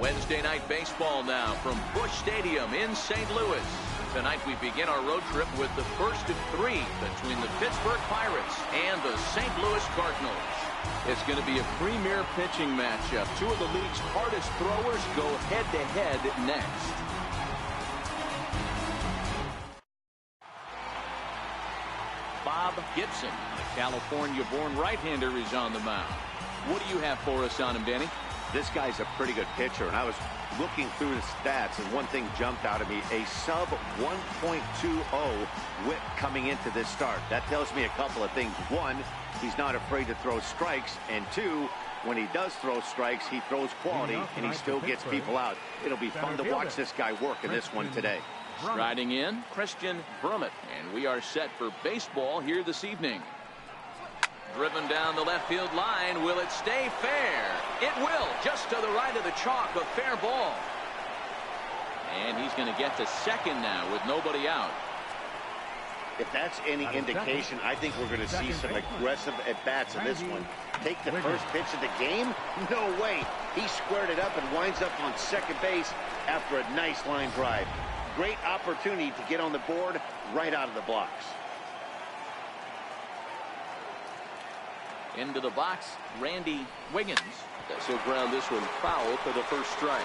Wednesday night baseball now from Busch Stadium in St. Louis. Tonight we begin our road trip with the first of three between the Pittsburgh Pirates and the St. Louis Cardinals. It's going to be a premier pitching matchup. Two of the league's hardest throwers go head-to-head next. Bob Gibson, the California-born right-hander, is on the mound. What do you have for us on him, Danny? This guy's a pretty good pitcher, and I was looking through his stats, and one thing jumped out at me: a sub 1.20 whip coming into this start. That tells me a couple of things. One, he's not afraid to throw strikes, and two, when he does throw strikes, he throws quality, and he still gets people out. It'll be fun to watch this guy work in this one today. Striding in, Christian Brummett, and we are set for baseball here this evening. Driven down the left field line. Will it stay fair? It will. Just to the right of the chalk. A fair ball. And he's going to get to second now with nobody out. If that's any indication, I think we're going to see some aggressive at-bats in this one. Take the first pitch of the game? No way. He squared it up and winds up on second base after a nice line drive. Great opportunity to get on the board right out of the blocks. Into the box, Randy Wiggins. He'll ground this one foul for the first strike.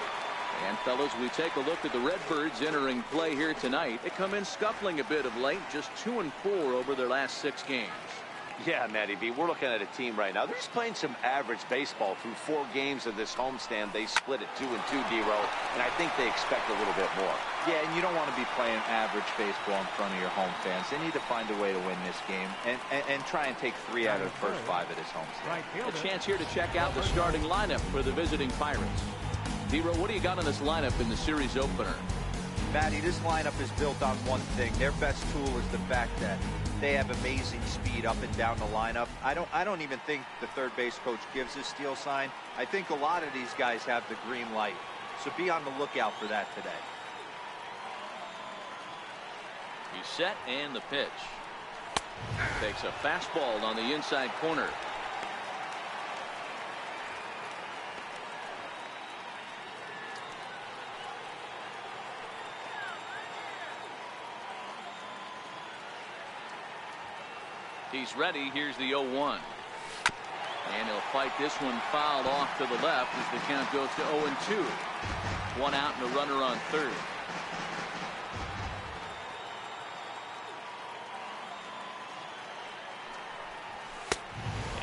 And fellas, we take a look at the Redbirds entering play here tonight. They come in scuffling a bit of late, just 2-4 over their last 6 games. Yeah, Matty B, we're looking at a team right now. They're just playing some average baseball. Through 4 games of this homestand, they split at 2-2, D-Row, and I think they expect a little bit more. Yeah, and you don't want to be playing average baseball in front of your home fans. They need to find a way to win this game and try and take 3 out of the first 5 of this homestand. A chance here to check out the starting lineup for the visiting Pirates. D-Row, what do you got on this lineup in the series opener? Matty, this lineup is built on one thing. Their best tool is the fact that they have amazing speed up and down the lineup. I don't even think the third base coach gives a steal sign. I think a lot of these guys have the green light. So be on the lookout for that today. He's set, and the pitch. Takes a fastball on the inside corner. He's ready. Here's the 0-1. And he'll fight this one fouled off to the left as the count goes to 0-2. 1 out and a runner on third.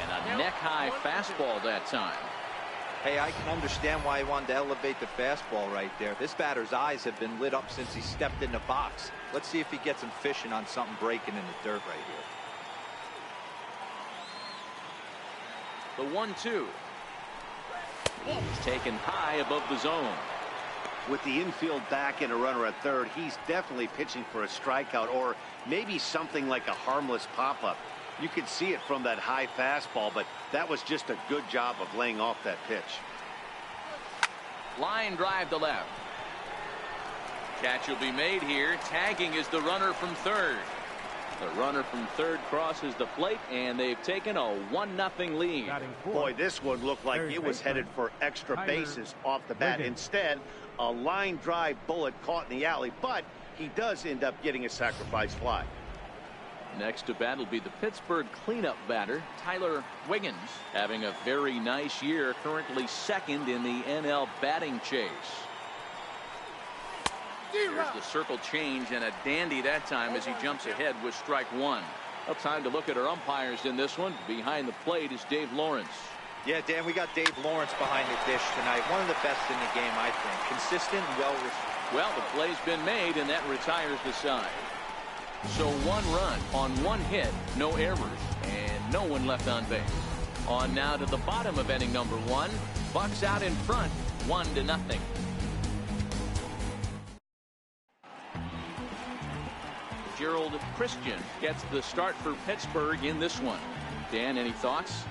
And a neck-high fastball that time. Hey, I can understand why he wanted to elevate the fastball right there. This batter's eyes have been lit up since he stepped in the box. Let's see if he gets him fishing on something breaking in the dirt right here. The 1-2. He's taken high above the zone. With the infield back and a runner at third, he's definitely pitching for a strikeout or maybe something like a harmless pop-up. You could see it from that high fastball, but that was just a good job of laying off that pitch. Line drive to left. Catch will be made here. Tagging is the runner from third. The runner from third crosses the plate, and they've taken a 1-0 lead. Boy, this one looked like it was headed for extra bases off the bat. Instead, a line drive bullet caught in the alley, but he does end up getting a sacrifice fly. Next to bat will be the Pittsburgh cleanup batter, Tyler Wiggins, having a very nice year, currently second in the NL batting chase. There's the circle change, and a dandy that time as he jumps ahead with strike 1. Well, time to look at our umpires in this one. Behind the plate is Dave Lawrence. Yeah, Dan, we got Dave Lawrence behind the dish tonight. One of the best in the game, I think. Consistent, well, the play's been made, and that retires the side. So 1 run on 1 hit, no errors, and no one left on base. On now to the bottom of inning number 1. Bucks out in front, 1-0. Gerald Christian gets the start for Pittsburgh in this one. Dan, any thoughts?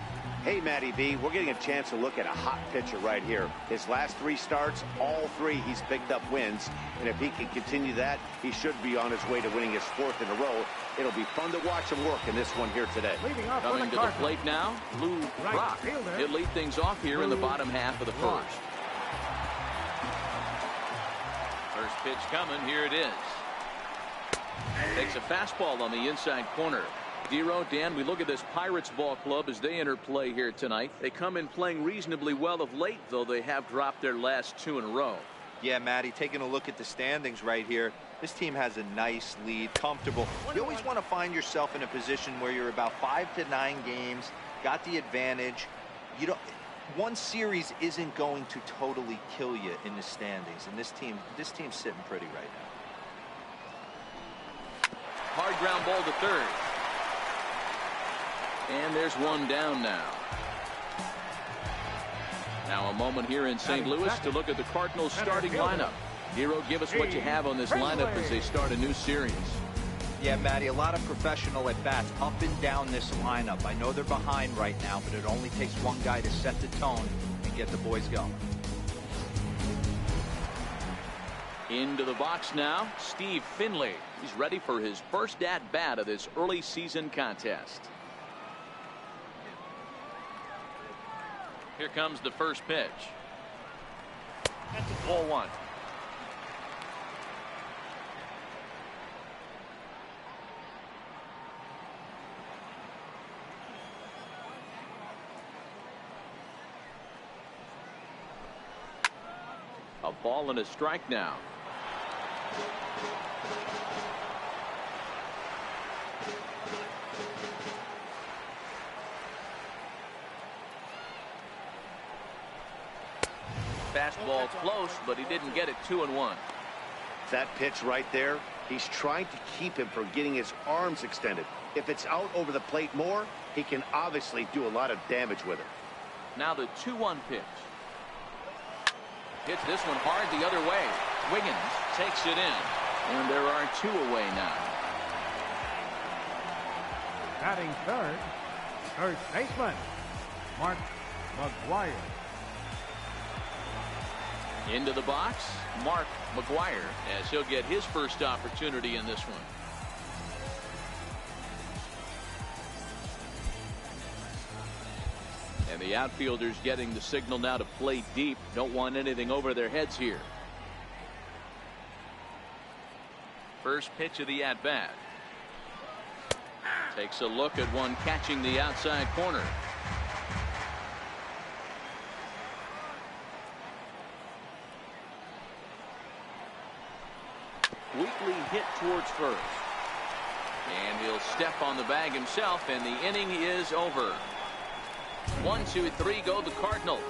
Hey, Matty B, we're getting a chance to look at a hot pitcher right here. His last 3 starts, all 3 he's picked up wins. And if he can continue that, he should be on his way to winning his 4th in a row. It'll be fun to watch him work in this one here today. Coming to the plate now, Lou Brock. He'll lead things off here in the bottom half of the first. First pitch coming. Here it is. Takes a fastball on the inside corner. Dero, Dan, we look at this Pirates ball club as they enter play here tonight. They come in playing reasonably well of late, though they have dropped their last 2 in a row. Yeah, Matty, taking a look at the standings right here, this team has a nice lead, comfortable. You always want to find yourself in a position where you're about 5 to 9 games, got the advantage. You don't. One series isn't going to totally kill you in the standings, and this team's sitting pretty right now. Hard ground ball to third. And there's one down now. Now a moment here in St. Louis to look at the Cardinals starting lineup. Dero, give us what you have on this lineup as they start a new series. Yeah, Matty, a lot of professional at-bats up and down this lineup. I know they're behind right now, but it only takes one guy to set the tone and get the boys going. Into the box now, Steve Finley. He's ready for his first at-bat of this early season contest. Here comes the first pitch. That's a ball 1. A ball and a strike now. Fastball close, but he didn't get it. 2-1. That pitch right there, he's trying to keep him from getting his arms extended. If it's out over the plate more, he can obviously do a lot of damage with it. Now the 2-1 pitch. Hits this one hard the other way. Wiggins takes it in. And there are 2 away now. Batting third, first baseman, Mark McGuire. Into the box, Mark McGuire, as he'll get his first opportunity in this one. And the outfielders getting the signal now to play deep. Don't want anything over their heads here. First pitch of the at-bat. Takes a look at one catching the outside corner. Weakly hit towards first. And he'll step on the bag himself, and the inning is over. 1, 2, 3 go the Cardinals.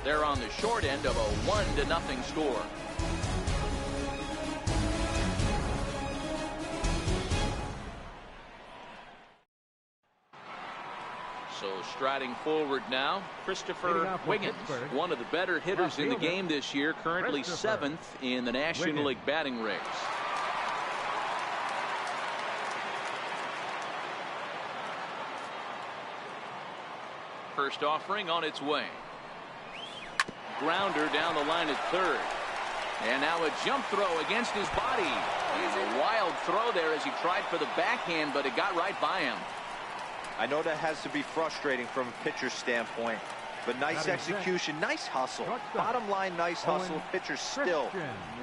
They're on the short end of a 1-0 score. So striding forward now, Christopher Wiggins, one of the better hitters in the game this year, currently 7th in the National League batting race. First offering on its way. Grounder down the line at third. And now a jump throw against his body. A wild throw there as he tried for the backhand, but it got right by him. I know that has to be frustrating from a pitcher's standpoint, but nice execution, nice hustle. Bottom line, nice hustle. Pitcher's still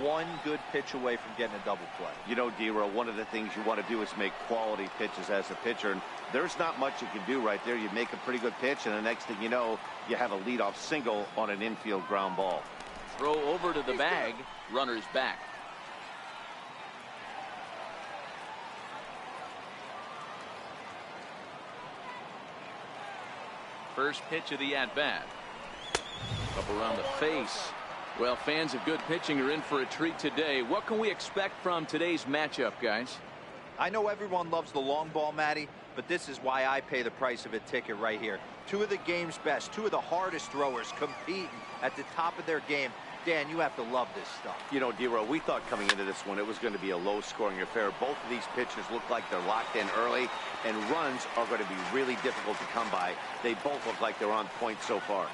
one good pitch away from getting a double play. You know, Dero, one of the things you want to do is make quality pitches as a pitcher, and there's not much you can do right there. You make a pretty good pitch, and the next thing you know, you have a leadoff single on an infield ground ball. Throw over to the bag, runners back. First pitch of the at-bat. Up around the face. Well, fans of good pitching are in for a treat today. What can we expect from today's matchup, guys? I know everyone loves the long ball, Matty, but this is why I pay the price of a ticket right here. 2 of the game's best, 2 of the hardest throwers competing at the top of their game. Dan, you have to love this stuff. You know, Dero, we thought coming into this one it was going to be a low-scoring affair. Both of these pitchers look like they're locked in early, and runs are going to be really difficult to come by. They both look like they're on point so far.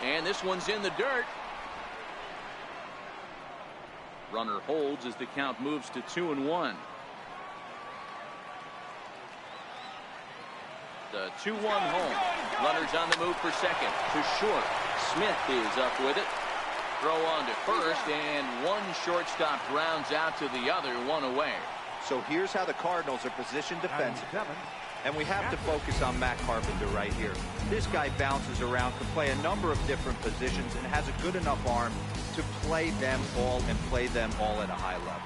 And this one's in the dirt. Runner holds as the count moves to 2-1. The 2-1 home. Runners on the move for second. To short. Smith is up with it. Throw on to first, and one shortstop grounds out to the other, one away. So here's how the Cardinals are positioned defensively. And we have to focus on Matt Carpenter right here. This guy bounces around, can play a number of different positions, and has a good enough arm to play them all and play them all at a high level.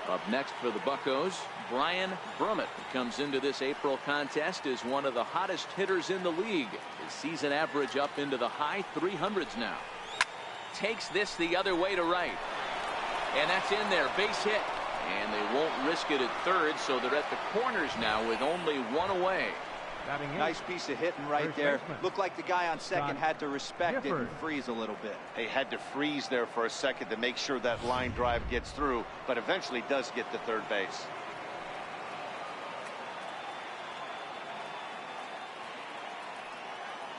Up next for the Buccos, Brian Brummett comes into this April contest as one of the hottest hitters in the league. His season average up into the high 300s now. Takes this the other way to right. And that's in there, base hit. And they won't risk it at third, so they're at the corners now with only one away. Nice piece of hitting right there. Looked like the guy on second had to respect it and freeze a little bit. They had to freeze there for a second to make sure that line drive gets through, but eventually does get to third base.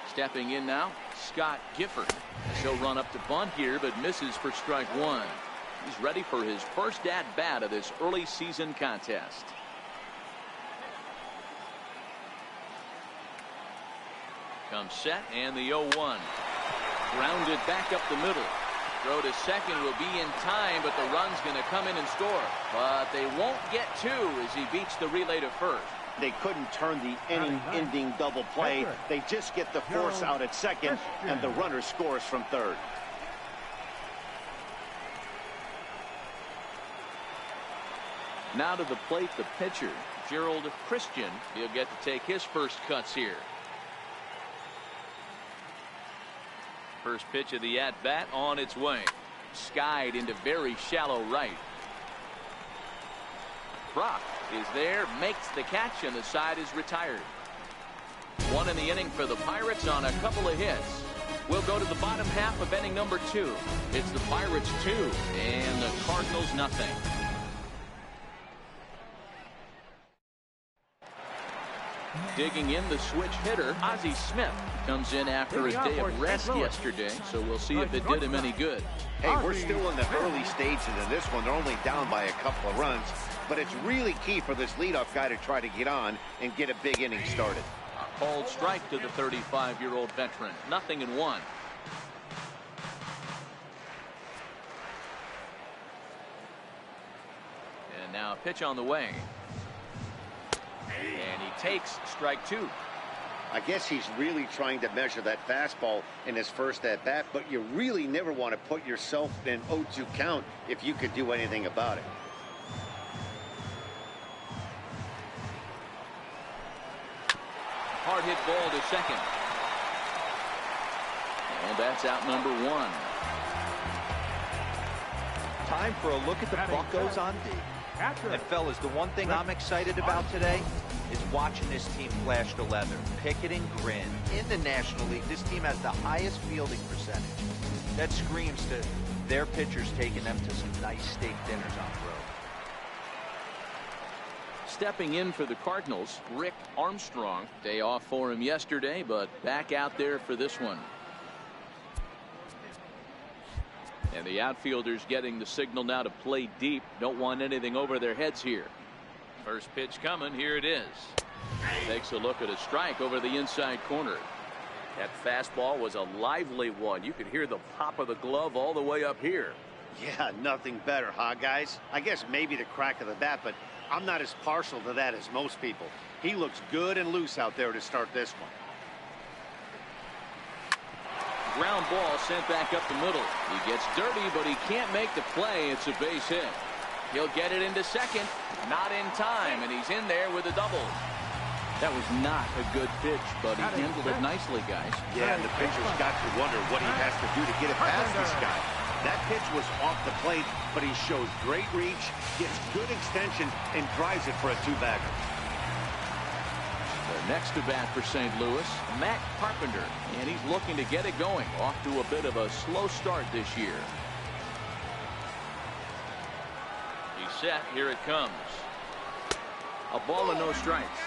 Stepping in now, Scott Gifford. He'll run up to bunt here, but misses for strike one. He's ready for his first at-bat of this early season contest. Comes set, and the 0-1. Grounded back up the middle. Throw to second will be in time, but the run's going to come in and score. But they won't get two as he beats the relay to first. They couldn't turn the inning-ending double play. They just get the force out at second, and the runner scores from third. Now to the plate, the pitcher, Gerald Christian. He'll get to take his first cuts here. First pitch of the at-bat on its way. Skied into very shallow right. Brock is there, makes the catch, and the side is retired. One in the inning for the Pirates on a couple of hits. We'll go to the bottom half of inning number 2. It's the Pirates 2 and the Cardinals nothing. Digging in, the switch hitter, Ozzie Smith, comes in after a day of rest yesterday, so we'll see if it did him any good. Hey, we're still in the early stages of this one. They're only down by a couple of runs, but it's really key for this leadoff guy to try to get on and get a big inning started. A called strike to the 35-year-old veteran. 0-1. And now a pitch on the way. And he takes strike 2. I guess he's really trying to measure that fastball in his first at-bat, but you really never want to put yourself in an 0-2 count if you could do anything about it. Hard hit ball to second. And that's out number 1. Time for a look at the Buccos on D. And fellas, the one thing I'm excited about today is watching this team flash the leather. Pick it and grin. In the National League, this team has the highest fielding percentage. That screams to their pitchers taking them to some nice steak dinners on the road. Stepping in for the Cardinals, Rick Armstrong. Day off for him yesterday, but back out there for this one. And the outfielders getting the signal now to play deep. Don't want anything over their heads here. First pitch coming. Here it is. Takes a look at a strike over the inside corner. That fastball was a lively one. You could hear the pop of the glove all the way up here. Yeah, nothing better, huh, guys? I guess maybe the crack of the bat, but I'm not as partial to that as most people. He looks good and loose out there to start this one. Ground ball sent back up the middle. He gets dirty, but he can't make the play. It's a base hit. He'll get it into second. Not in time, and he's in there with a double. That was not a good pitch, but he handled it nicely, guys. Yeah, and the pitcher's got to wonder what he has to do to get it past this guy. That pitch was off the plate, but he shows great reach, gets good extension, and drives it for a two-bagger. Next to bat for St. Louis, Matt Carpenter, and he's looking to get it going. Off to a bit of a slow start this year. He's set. Here it comes. A ball and no strikes.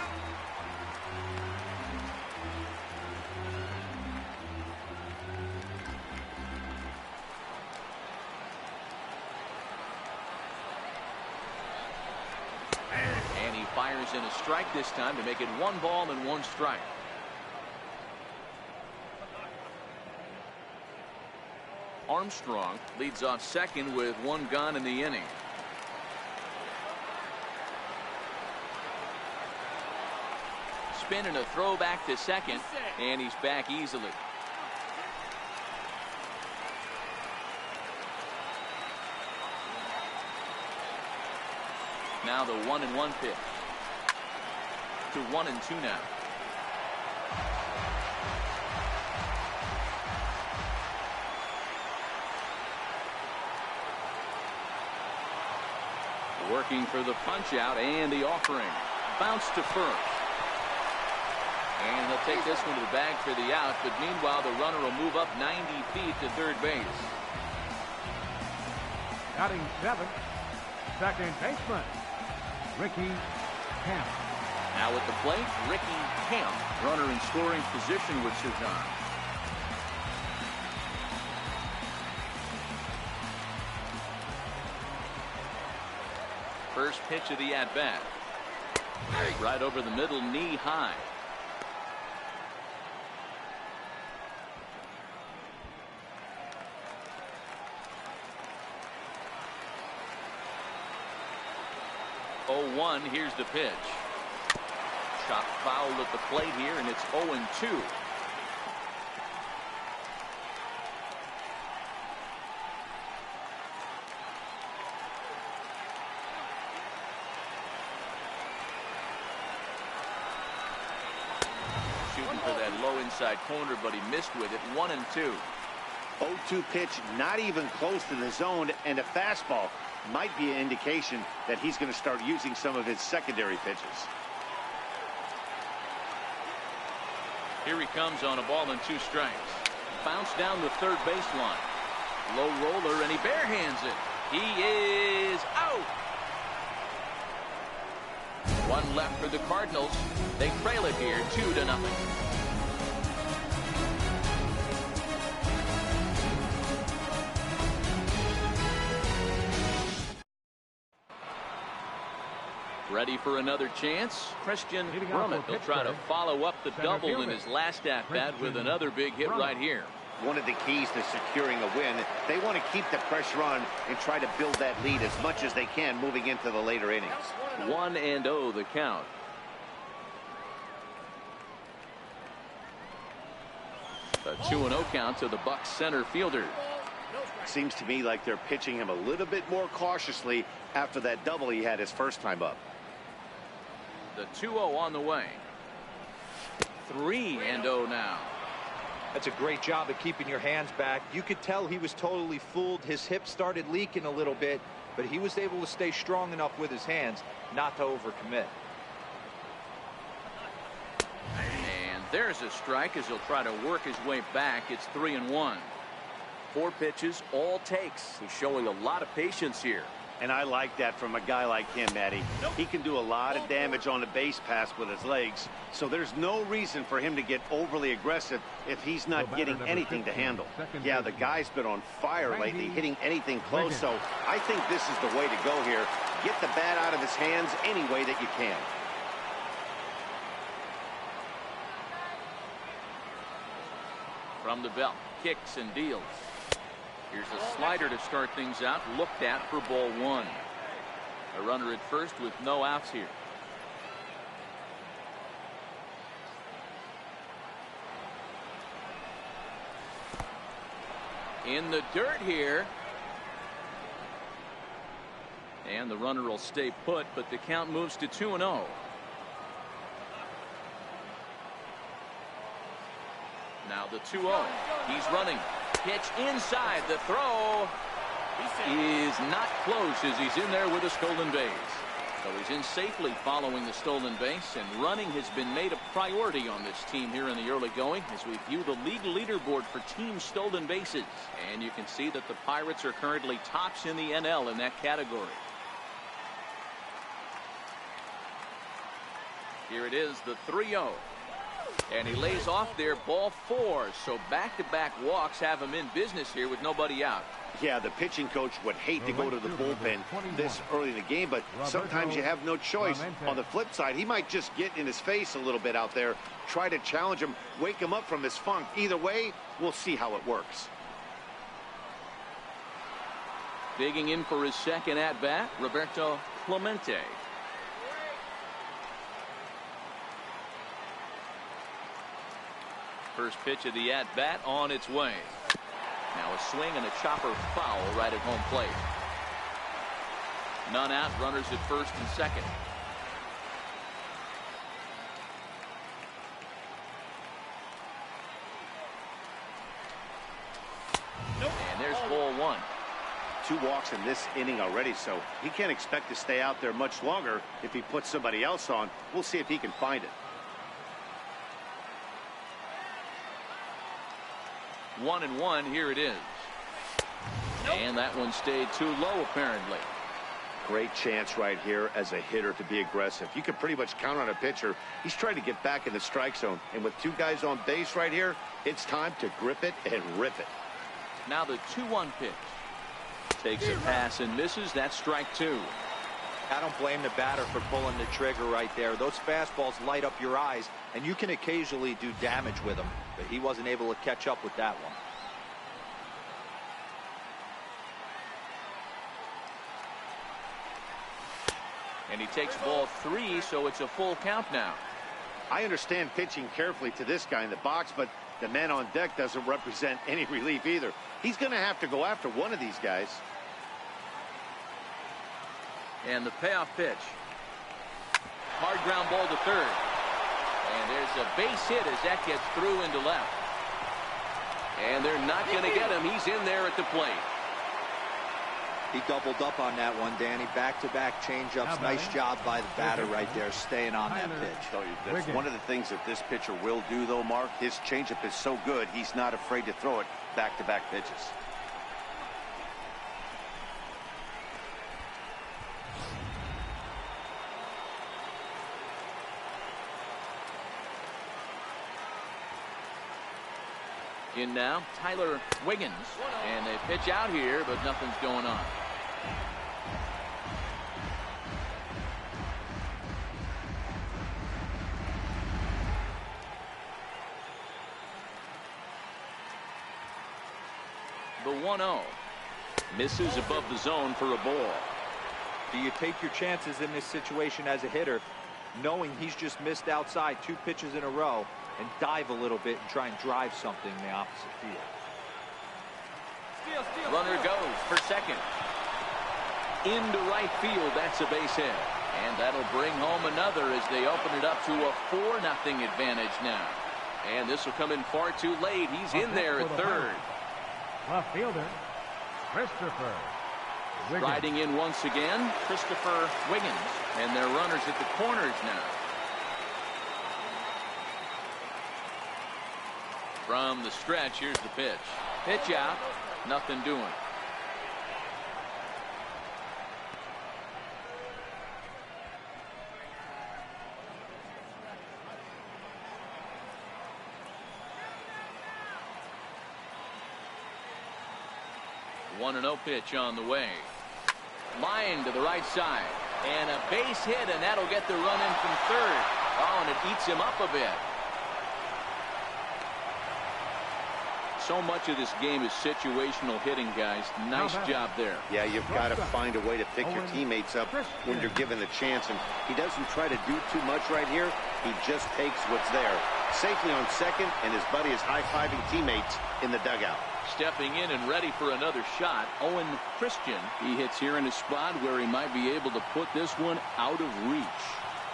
in a strike this time to make it 1 ball and 1 strike. Armstrong leads off second with 1 gone in the inning. Spin and a throw back to second, and he's back easily. Now the 1-1 pitch to 1-2 now. Working for the punch out and the offering. Bounce to first. And he'll take this one to the bag for the out, but meanwhile the runner will move up 90 feet to third base. Batting 7th, second baseman, Ricky Camp. Now at the plate, Ricky Camp. Runner in scoring position with Sudan. First pitch of the at-bat. Right over the middle, knee high. Oh, 1, here's the pitch. Shot foul at the plate here, and it's 0-2. Shooting for that low inside corner, but he missed with it. 1-2. 0-2 pitch, not even close to the zone, and a fastball might be an indication that he's going to start using some of his secondary pitches. Here he comes on a ball and 2 strikes. Bounce down the third baseline. Low roller, and he barehands it. He is out. 1 left for the Cardinals. They trail it here 2-0. Ready for another chance. Christian Brummett will try to follow up the double in his last at-bat with another big hit right here. One of the keys to securing a win, they want to keep the pressure on and try to build that lead as much as they can moving into the later innings. 1-0 the count. A 2-0 count to the Bucs center fielder. Seems to me like they're pitching him a little bit more cautiously after that double he had his first time up. The 2-0 on the way. 3-0 now. That's a great job of keeping your hands back. You could tell he was totally fooled. His hip started leaking a little bit, but he was able to stay strong enough with his hands not to overcommit. And there's a strike as he'll try to work his way back. It's 3-1. 4 pitches, all takes. He's showing a lot of patience here. And I like that from a guy like him, Matty. He can do a lot of damage on the base pass with his legs, so there's no reason for him to get overly aggressive if he's not getting anything to handle. Yeah, the guy's been on fire lately, hitting anything close, so I think this is the way to go here. Get the bat out of his hands any way that you can. From the belt, kicks and deals. Here's a slider to start things out, looked at for ball 1. A runner at first with no outs here. In the dirt here. And the runner will stay put, but the count moves to 2-0. Now the 2-0. He's running. Pitch inside. The throw is not close as he's in there with a stolen base. So he's in safely following the stolen base, and running has been made a priority on this team here in the early going as we view the league leaderboard for team stolen bases. And you can see that the Pirates are currently tops in the NL in that category. Here it is, the 3-0. And he lays off there, ball 4. So back-to-back walks have him in business here with nobody out. Yeah, the pitching coach would hate to go to the bullpen this early in the game, but sometimes you have no choice. On the flip side, he might just get in his face a little bit out there, try to challenge him, wake him up from his funk. Either way, we'll see how it works. Digging in for his second at-bat, Roberto Clemente. First pitch of the at-bat on its way. Now a swing and a chopper foul right at home plate. None out, runners at first and second. And there's ball 1. 2 walks in this inning already, so he can't expect to stay out there much longer. If he puts somebody else on, we'll see if he can find it. 1-1, here it is. And that one stayed too low, apparently. Great chance right here as a hitter to be aggressive. You can pretty much count on a pitcher. He's trying to get back in the strike zone. And with 2 guys on base right here, it's time to grip it and rip it. Now the 2-1 pitch. Takes a pass and misses. That's strike 2. I don't blame the batter for pulling the trigger right there. Those fastballs light up your eyes, and you can occasionally do damage with them, but he wasn't able to catch up with that one. And he takes ball 3, so it's a full count now. I understand pitching carefully to this guy in the box, but the man on deck doesn't represent any relief either. He's going to have to go after one of these guys. And the payoff pitch. Hard ground ball to third. And there's a base hit as that gets through into left. And they're not going to get him. He's in there at the plate. He doubled up on that one, Danny. Back-to-back changeups. Nice job by the batter right there, staying on that pitch. That's one of the things that this pitcher will do, though, Mark. His changeup is so good, he's not afraid to throw it back-to-back pitches. In now, Tyler Wiggins. And they pitch out here, but nothing's going on. The 1-0. Misses above the zone for a ball. Do you take your chances in this situation as a hitter, knowing he's just missed outside 2 pitches in a row, and dive a little bit and try and drive something in the opposite field? Runner goes for second. Into right field, that's a base hit. And that'll bring home another as they open it up to a 4-0 advantage now. And this will come in far too late. He's in there at third. Left fielder, Christopher Wiggins. Riding in once again, Christopher Wiggins. And their runners at the corners now. From the stretch, here's the pitch. Pitch out, nothing doing. The 1-0 pitch on the way. Line to the right side. And a base hit, and that'll get the run in from third. Oh, and it eats him up a bit. So much of this game is situational hitting, guys. Nice job there. Yeah, you've got to find a way to pick your teammates up when you're given the chance. And he doesn't try to do too much right here. He just takes what's there. Safely on second, and his buddy is high-fiving teammates in the dugout. Stepping in and ready for another shot, Owen Christian. He hits here in a spot where he might be able to put this one out of reach.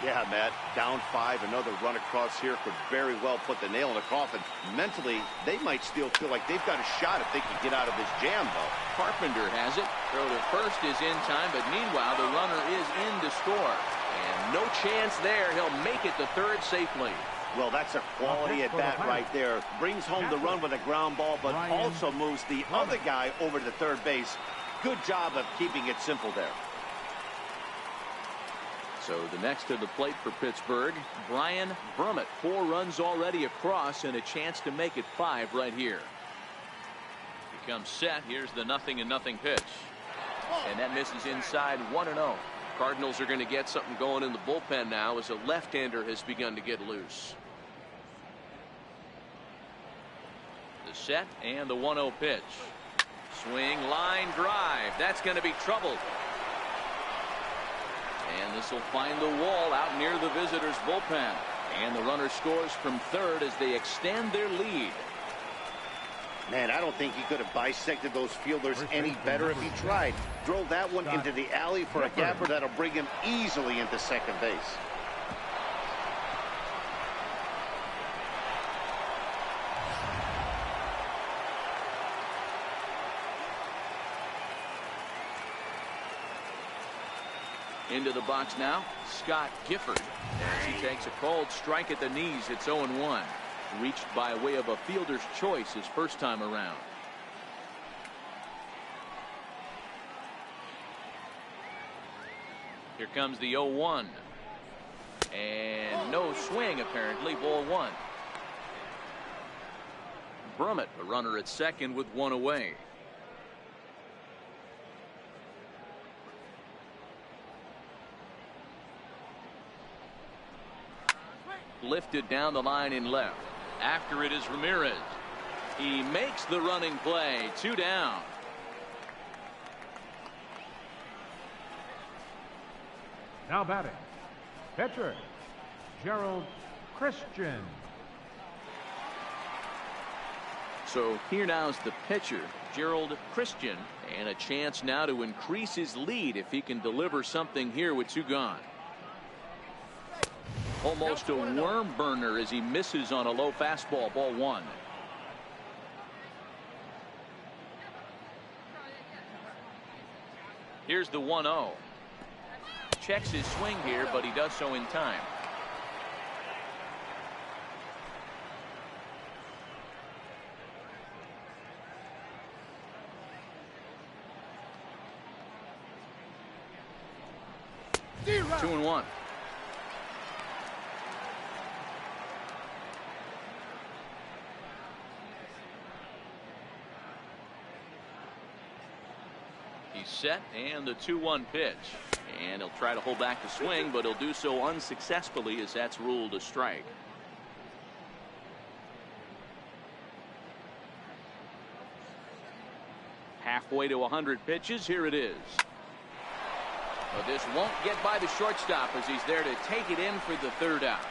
Yeah, Matt, down 5, another run across here could very well put the nail in the coffin. Mentally, they might still feel like they've got a shot if they can get out of this jam, though. Carpenter has it. Throw to first is in time, but meanwhile, the runner is in to score. And no chance there. He'll make it to third safely. Well, that's a quality at bat right there. Brings home the run with a ground ball, but also moves the other guy over to third base. Good job of keeping it simple there. So the next to the plate for Pittsburgh, Brian Brummett. 4 runs already across and a chance to make it 5 right here. He comes set. Here's the 0-0 pitch. And that misses inside 1-0. Cardinals are going to get something going in the bullpen now as a left-hander has begun to get loose. The set and the 1-0 pitch. Swing, line drive. That's going to be troubled. And this will find the wall out near the visitors' bullpen. And the runner scores from third as they extend their lead. Man, I don't think he could have bisected those fielders any better if he tried. Drove that one into the alley for a gapper that'll bring him easily into second base. Into the box now, Scott Gifford. As he takes a cold strike at the knees, it's 0-1. Reached by way of a fielder's choice his first time around. Here comes the 0-1. And no swing apparently, ball 1. Brummett, a runner at second with 1 away. Lifted down the line in left. After it is Ramirez. He makes the running play. 2 down. Now batting, pitcher Gerald Christian. So here now is the pitcher, Gerald Christian, and a chance now to increase his lead if he can deliver something here with 2 gone. Almost a worm burner as he misses on a low fastball, ball 1. Here's the 1-0. Checks his swing here, but he does so in time. Two and 1. He's set, and the 2-1 pitch. And he'll try to hold back the swing, but he'll do so unsuccessfully as that's ruled a strike. Halfway to 100 pitches. Here it is. But this won't get by the shortstop as he's there to take it in for the 3rd out.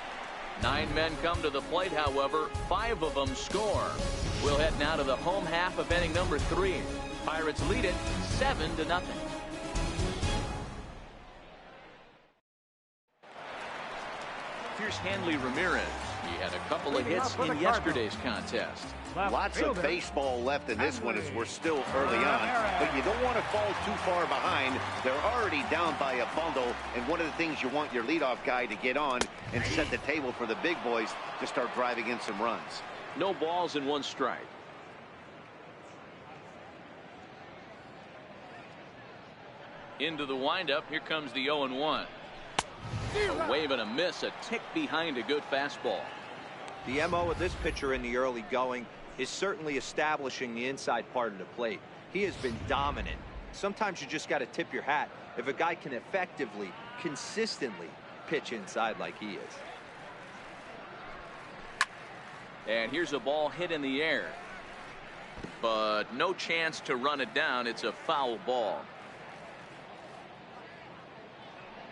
9 men come to the plate, however. 5 of them score. We'll head now to the home half of inning number 3. Pirates lead it 7-0. Here's Hanley Ramirez. He had a couple of hits in yesterday's contest. Lots of baseball left in this one as we're still early on, but you don't want to fall too far behind. They're already down by a bundle, and one of the things you want your leadoff guy to get on and set the table for the big boys to start driving in some runs. No balls and 1 strike. Into the windup. Here comes the 0-1. A wave and a miss, a tick behind a good fastball. The MO of this pitcher in the early going is certainly establishing the inside part of the plate. He has been dominant. Sometimes you just got to tip your hat if a guy can effectively, consistently pitch inside like he is. And here's a ball hit in the air, but no chance to run it down. It's a foul ball.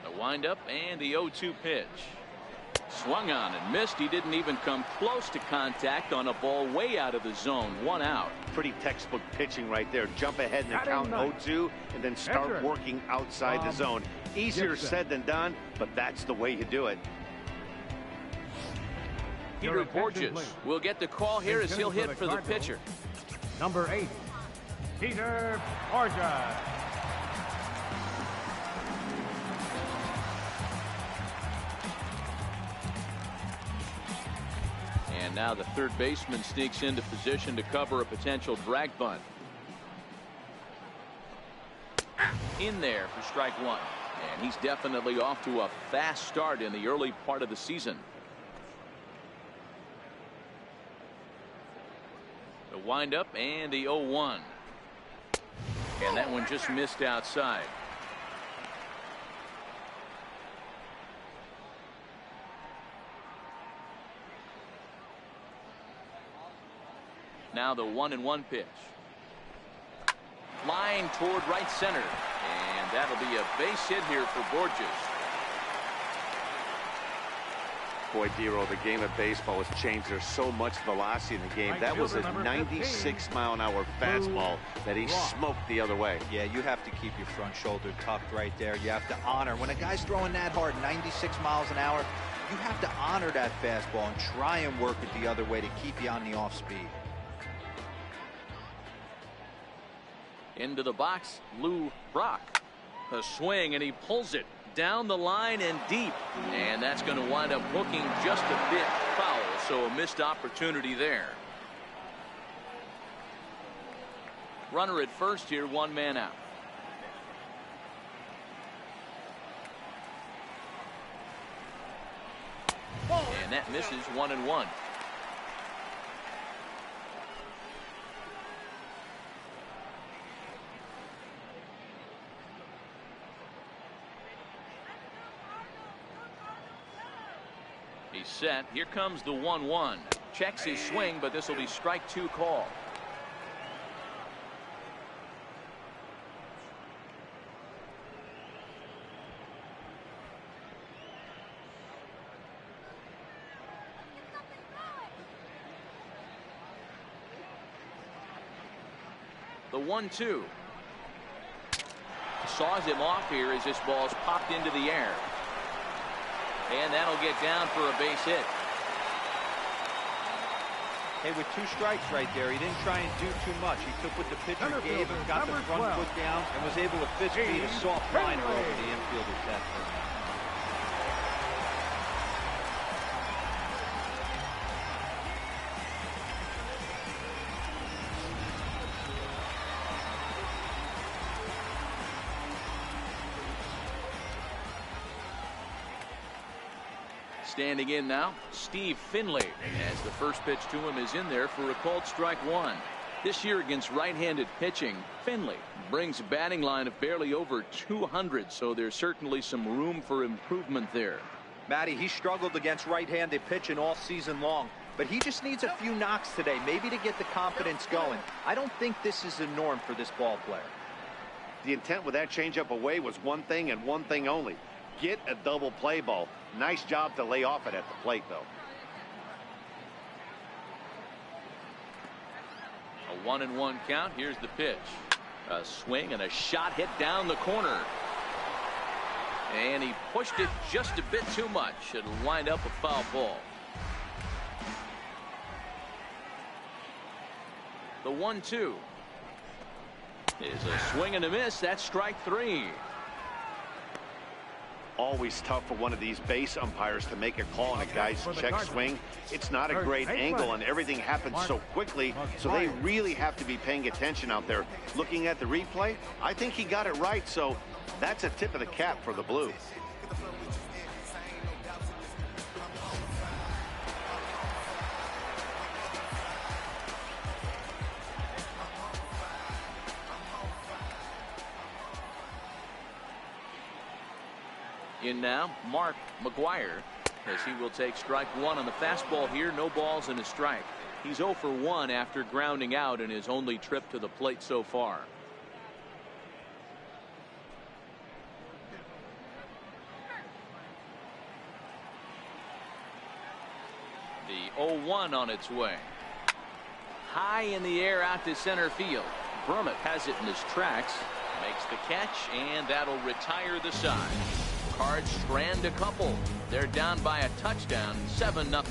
The windup and the 0-2 pitch. Swung on and missed. He didn't even come close to contact on a ball way out of the zone. 1 out. Pretty textbook pitching right there. Jump ahead in the count 0-2 and then start working outside the zone. Easier said than done, but that's the way you do it. Peter Borges will get the call here as he'll hit for the pitcher. Number 8, Peter Borges. And now the 3rd baseman sneaks into position to cover a potential drag bunt. In there for strike 1. And he's definitely off to a fast start in the early part of the season. The windup and the 0-1. And that one just missed outside. Now the 1-1 pitch. Flying toward right center. And that'll be a base hit here for Borges. Boy, Dero, the game of baseball has changed. There's so much velocity in the game. That was a 96-mile-an-hour fastball that he smoked the other way. Yeah, you have to keep your front shoulder tucked right there. You have to honor. When a guy's throwing that hard, 96 miles an hour, you have to honor that fastball and try and work it the other way to keep you on the off speed. Into the box, Lou Brock. A swing, and he pulls it down the line and deep. And that's going to wind up hooking just a bit foul, so a missed opportunity there. Runner at first here, one man out. And that misses, 1-1. He's set. Here comes the 1-1. Checks his swing, but this will be strike two call. The 1-2. Saws him off here as this ball's popped into the air. And that'll get down for a base hit. Hey, with two strikes right there, he didn't try and do too much. He took what the pitcher gave him, got the front foot down, and was able to fist feed a soft liner over the infielder's head. Standing in now, Steve Finley, as the first pitch to him is in there for a called strike one. This year against right-handed pitching, Finley brings a batting line of barely over 200, so there's certainly some room for improvement there. Matty, he struggled against right-handed pitching all season long, but he just needs a few knocks today, maybe to get the confidence going. I don't think this is the norm for this ball player. The intent with that changeup away was one thing and one thing only. Get a double play ball. Nice job to lay off it at the plate, though. A 1-1 count. Here's the pitch. A swing and a shot hit down the corner. And he pushed it just a bit too much. It'll wind up a foul ball. The 1-2 is a swing and a miss. That's strike three. Always tough for one of these base umpires to make a call on a guy's check swing. It's not a great angle, and everything happens so quickly, so they really have to be paying attention out there. Looking at the replay, I think he got it right, so that's a tip of the cap for the Blues. In now, Mark McGuire, as he will take strike one on the fastball here. No balls and a strike. He's 0 for 1 after grounding out in his only trip to the plate so far. The 0-1 on its way. High in the air out to center field. Brummett has it in his tracks. Makes the catch, and that'll retire the side. Cards strand a couple. They're down by a touchdown, 7-0.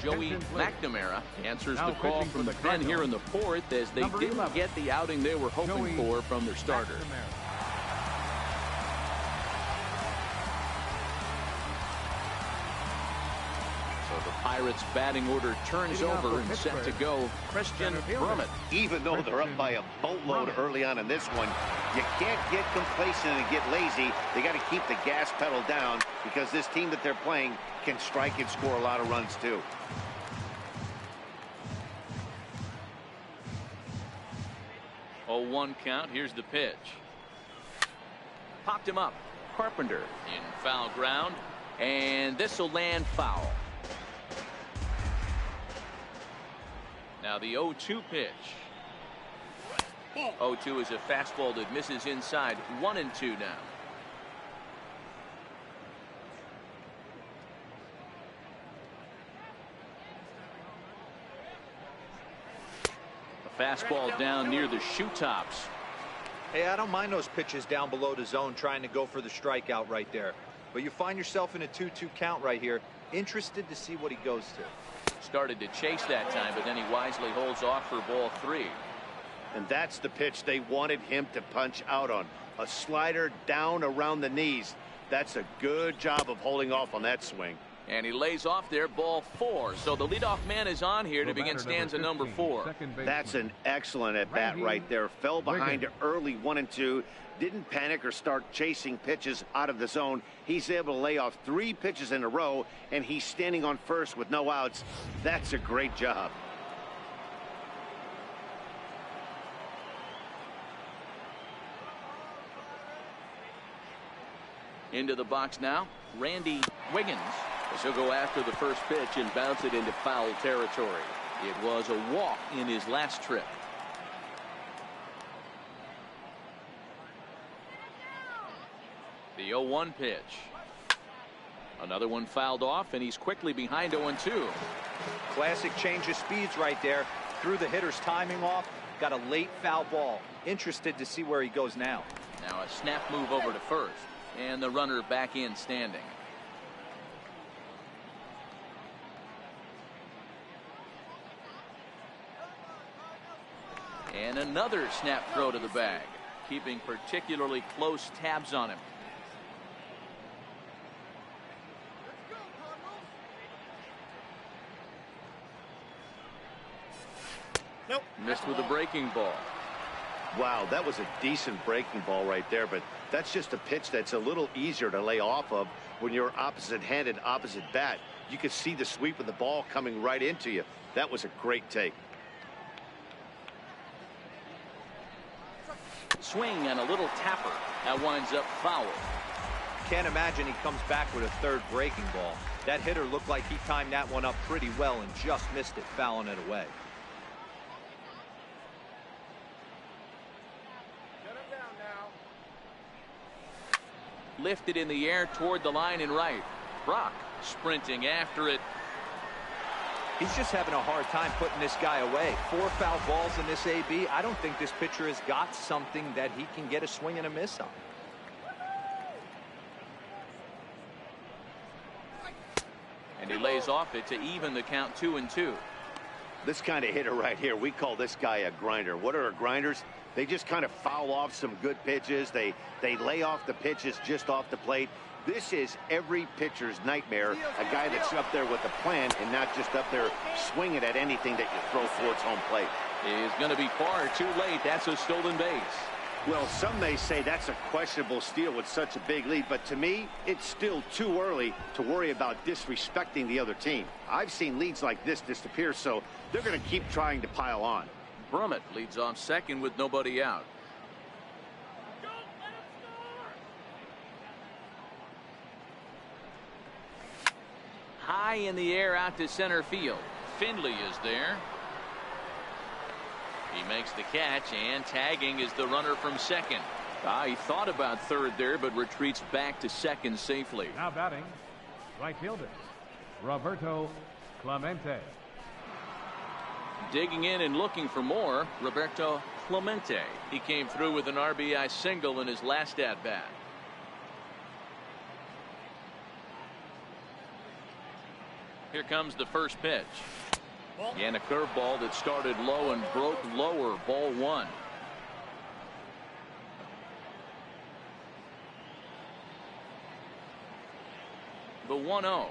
Joey McNamara answers the call from the pen here in the fourth, as they didn't get the outing they were hoping for from their starter. So the Pirates batting order turns over and set to go. Christian Brummett. Even though they're up by a boatload early on in this one, you can't get complacent and get lazy. They got to keep the gas pedal down because this team that they're playing can strike and score a lot of runs too. Oh, 1 count. Here's the pitch. Popped him up. Carpenter in foul ground, and this will land foul. Now the 0-2 pitch. 0-2 is a fastball that misses inside. 1-2 now. A fastball down near the shoe tops. Hey, I don't mind those pitches down below the zone trying to go for the strikeout right there. But you find yourself in a 2-2 count right here. Interested to see what he goes to. Started to chase that time, but then he wisely holds off for ball 3. And that's the pitch they wanted him to punch out on. A slider down around the knees. That's a good job of holding off on that swing. And he lays off there, ball 4. So the leadoff man is on here to begin stanza number 4. That's an excellent at bat right there. Fell behind early 1-2. Didn't panic or start chasing pitches out of the zone. He's able to lay off 3 pitches in a row, and he's standing on first with no outs. That's a great job. Into the box now, Randy Wiggins. As he'll go after the first pitch and bounce it into foul territory. It was a walk in his last trip. The 0-1 pitch. Another one fouled off, and he's quickly behind 0-2. Classic change of speeds right there. Threw the hitter's timing off. Got a late foul ball. Interested to see where he goes now. Now a snap move over to first. And the runner back in standing. And another snap throw to the bag, keeping particularly close tabs on him. Nope. Missed with a breaking ball. Wow, that was a decent breaking ball right there, but that's just a pitch that's a little easier to lay off of when you're opposite-handed, opposite bat. You could see the sweep of the ball coming right into you. That was a great take. Swing and a little tapper. That winds up foul. Can't imagine he comes back with a third breaking ball. That hitter looked like he timed that one up pretty well and just missed it, fouling it away. Lifted in the air toward the line and right. Brock sprinting after it. He's just having a hard time putting this guy away. 4 foul balls in this AB. I don't think this pitcher has got something that he can get a swing and a miss on. And he lays off it to even the count 2-2. This kind of hitter right here, we call this guy a grinder. What are grinders? They just kind of foul off some good pitches. They lay off the pitches just off the plate. This is every pitcher's nightmare, a guy that's up there with a plan and not just up there swinging at anything that you throw towards home plate. Is going to be far too late. That's a stolen base. Well, some may say that's a questionable steal with such a big lead, but to me, it's still too early to worry about disrespecting the other team. I've seen leads like this disappear, so they're going to keep trying to pile on. Brummett leads off second with nobody out. High in the air out to center field. Finley is there. He makes the catch, and tagging is the runner from second. He thought about third there, but retreats back to second safely. Now batting, right fielder, Roberto Clemente. Digging in and looking for more, Roberto Clemente. He came through with an RBI single in his last at-bat. Here comes the first pitch. And a curveball that started low and broke lower, ball 1. The 1-0.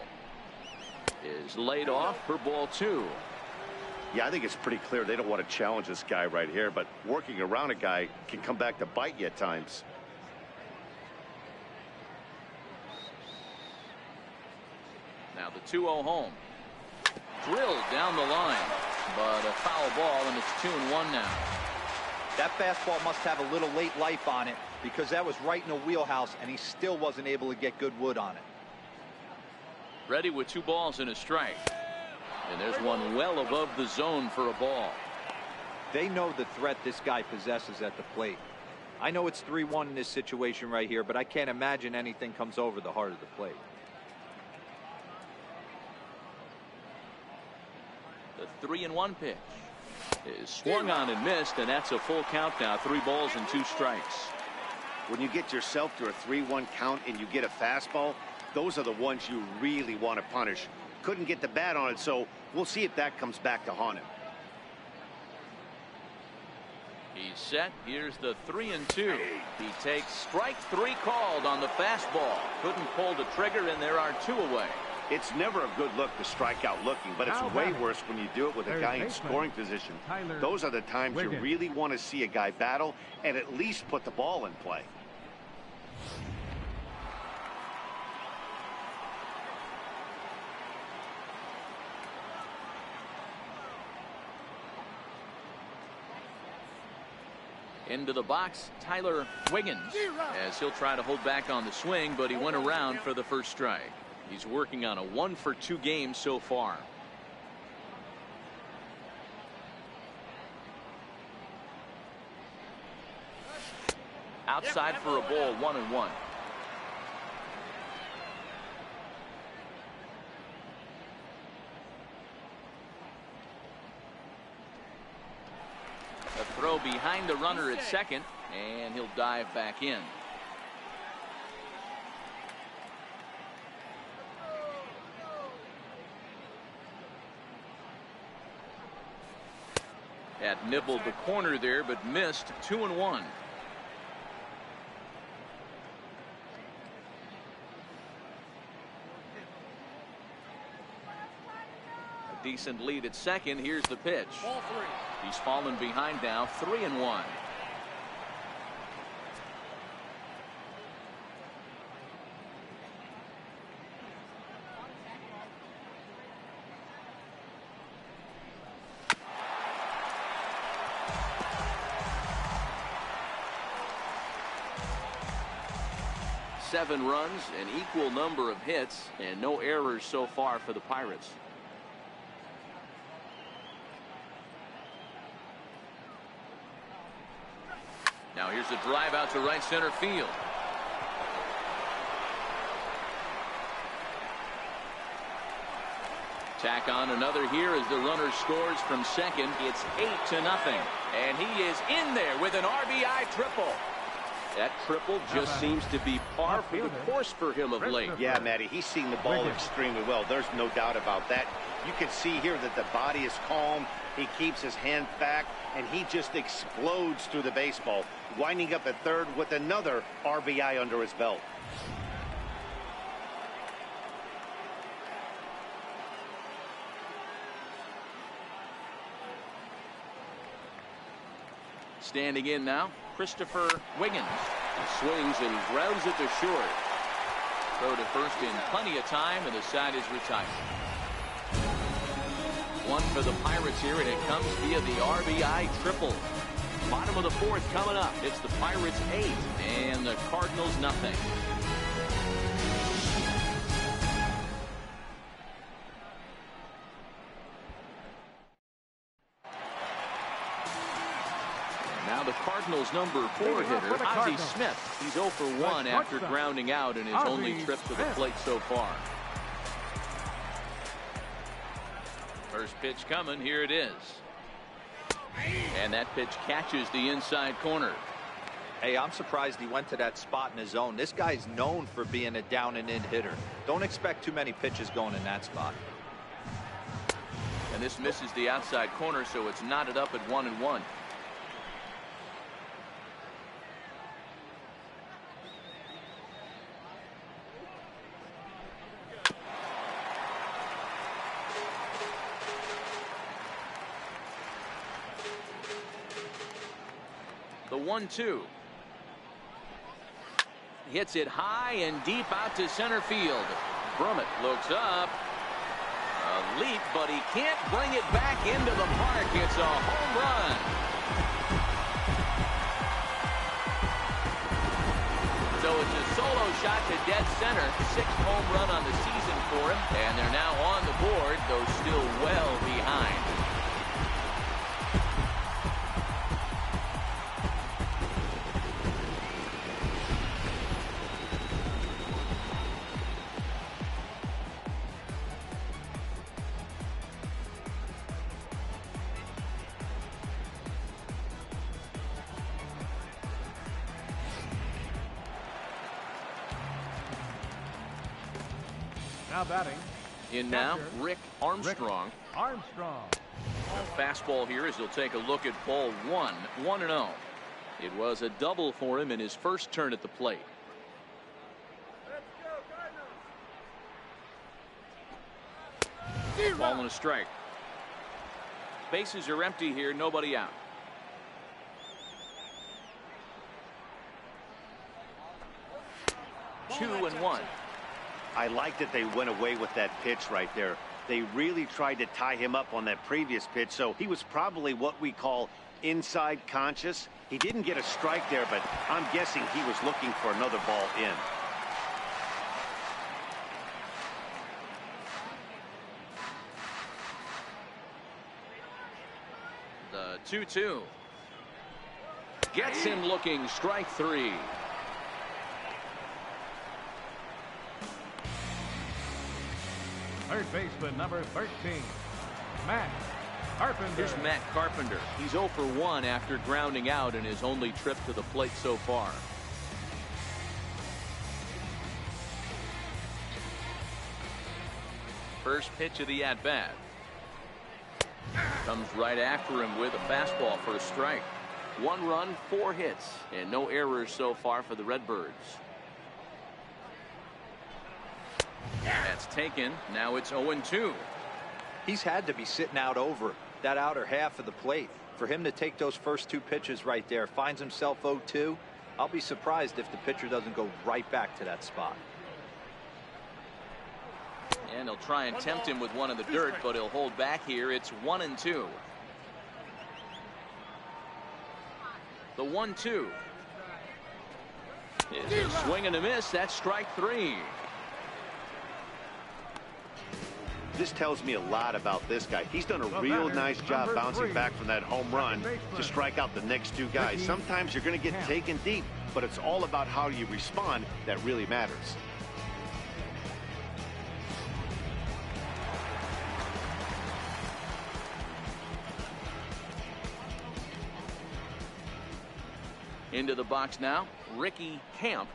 is laid off for ball 2. Yeah, I think it's pretty clear they don't want to challenge this guy right here, but working around a guy can come back to bite you at times. Now the 2-0 home. Drilled down the line, but a foul ball, and it's 2-1 now. That fastball must have a little late life on it, because that was right in the wheelhouse, and he still wasn't able to get good wood on it. Ready with 2 balls and a strike. And there's one well above the zone for a ball. They know the threat this guy possesses at the plate. I know it's 3-1 in this situation right here, but I can't imagine anything comes over the heart of the plate. The 3-1 pitch is swung on and missed, and that's a full count now. 3 balls and 2 strikes. When you get yourself to a 3-1 count and you get a fastball, those are the ones you really want to punish. Couldn't get the bat on it, so we'll see if that comes back to haunt him. He's set. Here's the 3-2. He takes strike 3 called on the fastball. Couldn't pull the trigger, and there are 2 away. It's never a good look to strike out looking, but it's way worse when you do it with a guy in scoring position. Those are the times you really want to see a guy battle and at least put the ball in play. Into the box, Tyler Wiggins, as he'll try to hold back on the swing, but he went around for the first strike. He's working on a 1-for-2 game so far. Outside for a ball, 1-1. A throw behind the runner at second, and he'll dive back in. Had nibbled the corner there, but missed. 2-1. A decent lead at second. Here's the pitch. He's fallen behind now. 3-1. Seven runs, an equal number of hits, and no errors so far for the Pirates. Now here's a drive out to right center field. Tack on another here as the runner scores from second. It's 8-0, and he is in there with an RBI triple. That triple just seems to be par for the course for him of late. Yeah, Matty, he's seeing the ball extremely well. There's no doubt about that. You can see here that the body is calm. He keeps his hand back, and he just explodes through the baseball, winding up at third with another RBI under his belt. Standing in now, Christopher Wiggins. He swings and grounds it to short. Throw to first in plenty of time, and the side is retired. One for the Pirates here, and it comes via the RBI triple. Bottom of the fourth coming up. It's the Pirates 8 and the Cardinals nothing. Now the Cardinals number 4 hitter, Ozzie Smith. He's 0 for 1 after grounding out in his only trip to the plate so far. First pitch coming. Here it is. And that pitch catches the inside corner. Hey, I'm surprised he went to that spot in his zone. This guy's known for being a down and in hitter. Don't expect too many pitches going in that spot. And this misses the outside corner, so it's knotted up at 1-1. 1-2. Hits it high and deep out to center field. Brummett looks up. A leap, but he can't bring it back into the park. It's a home run. So it's a solo shot to dead center. 6th home run on the season for him. And they're now on the board, though still well behind. Now batting. In now, Rick Armstrong. The fastball here as he'll take a look at ball 1, 1-0. It was a double for him in his first turn at the plate. Ball and a strike. Bases are empty here, nobody out. Two and one. I like that they went away with that pitch right there. They really tried to tie him up on that previous pitch, so he was probably what we call inside conscious. He didn't get a strike there, but I'm guessing he was looking for another ball in. The 2-2. Gets him looking, strike 3. Third baseman number 13, Matt Carpenter. Here's Matt Carpenter. He's 0 for 1 after grounding out in his only trip to the plate so far. First pitch of the at-bat. Comes right after him with a fastball for a strike. 1 run, 4 hits, and no errors so far for the Redbirds. That's taken. Now it's 0-2. He's had to be sitting out over that outer half of the plate. For him to take those first 2 pitches right there, finds himself 0-2. I'll be surprised if the pitcher doesn't go right back to that spot. And he'll try and tempt him with one in the dirt, but he'll hold back here. It's 1-2. The 1-2. Is a swing and a miss. That's strike 3. This tells me a lot about this guy. He's done a real nice job bouncing back from that home run to strike out the next 2 guys. Sometimes you're going to get taken deep, but it's all about how you respond that really matters. Into the box now, Ricky Camp.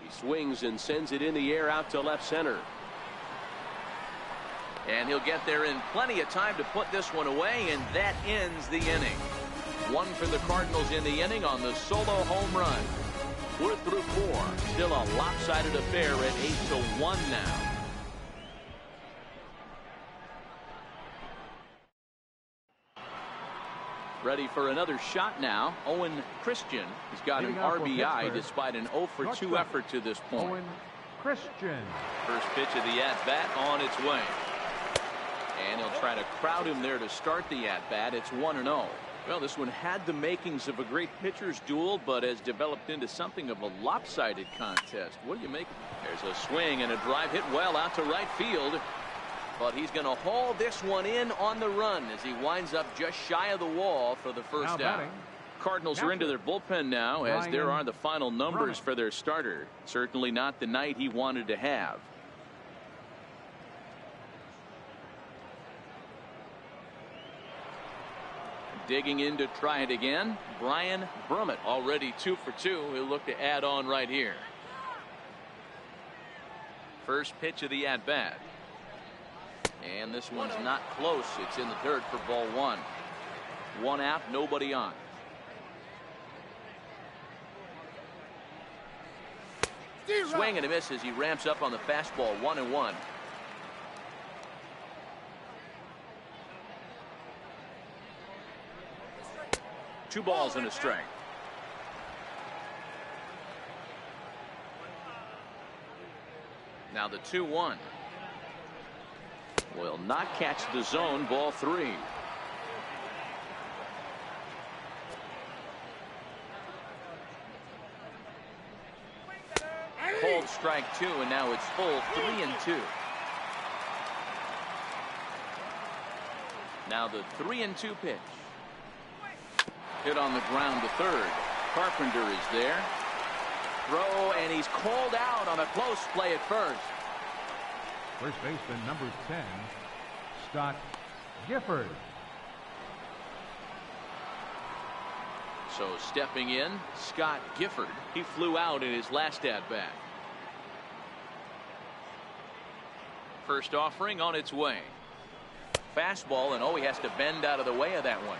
He swings and sends it in the air out to left center. And he'll get there in plenty of time to put this one away, and that ends the inning. 1 for the Cardinals in the inning on the solo home run. We're through 4. Still a lopsided affair at 8-1 now. Ready for another shot now. Owen Christian has got an RBI despite an 0 for 2 effort to this point. Owen Christian. First pitch of the at-bat on its way. And he'll try to crowd him there to start the at-bat. It's 1-0. Well, this one had the makings of a great pitcher's duel, but has developed into something of a lopsided contest. What do you make of it? There's a swing and a drive hit well out to right field. But he's going to haul this one in on the run as he winds up just shy of the wall for the first out. Cardinals are into their bullpen now, as there are the final numbers for their starter. Certainly not the night he wanted to have. Digging in to try it again, Brian Brummett, already 2 for 2. He'll look to add on right here. First pitch of the at-bat. And this one's not close. It's in the dirt for ball 1. 1 out, nobody on. Swing and a miss as he ramps up on the fastball. 1-1. 2 balls and a strike. Now the 2-1. Will not catch the zone. Ball 3. Called strike 2, and now it's full 3-2. Now the 3-2 pitch. Hit on the ground to third. Carpenter is there. Throw, and he's called out on a close play at first. First baseman number 10, Scott Gifford. So stepping in, Scott Gifford. He flew out in his last at-bat. First offering on its way. Fastball, and he has to bend out of the way of that one.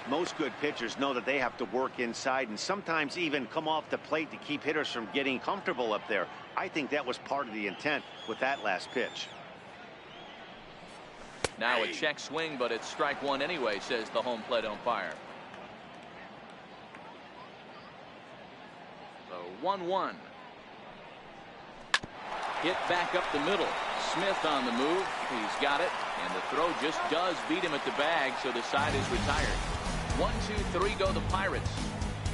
Most good pitchers know that they have to work inside and sometimes even come off the plate to keep hitters from getting comfortable up there. I think that was part of the intent with that last pitch. Now a check swing, but it's strike 1 anyway, says the home plate umpire. So 1-1. Hit back up the middle. Smith on the move. He's got it, and the throw just does beat him at the bag, so the side is retired. 1-2-3 go the Pirates,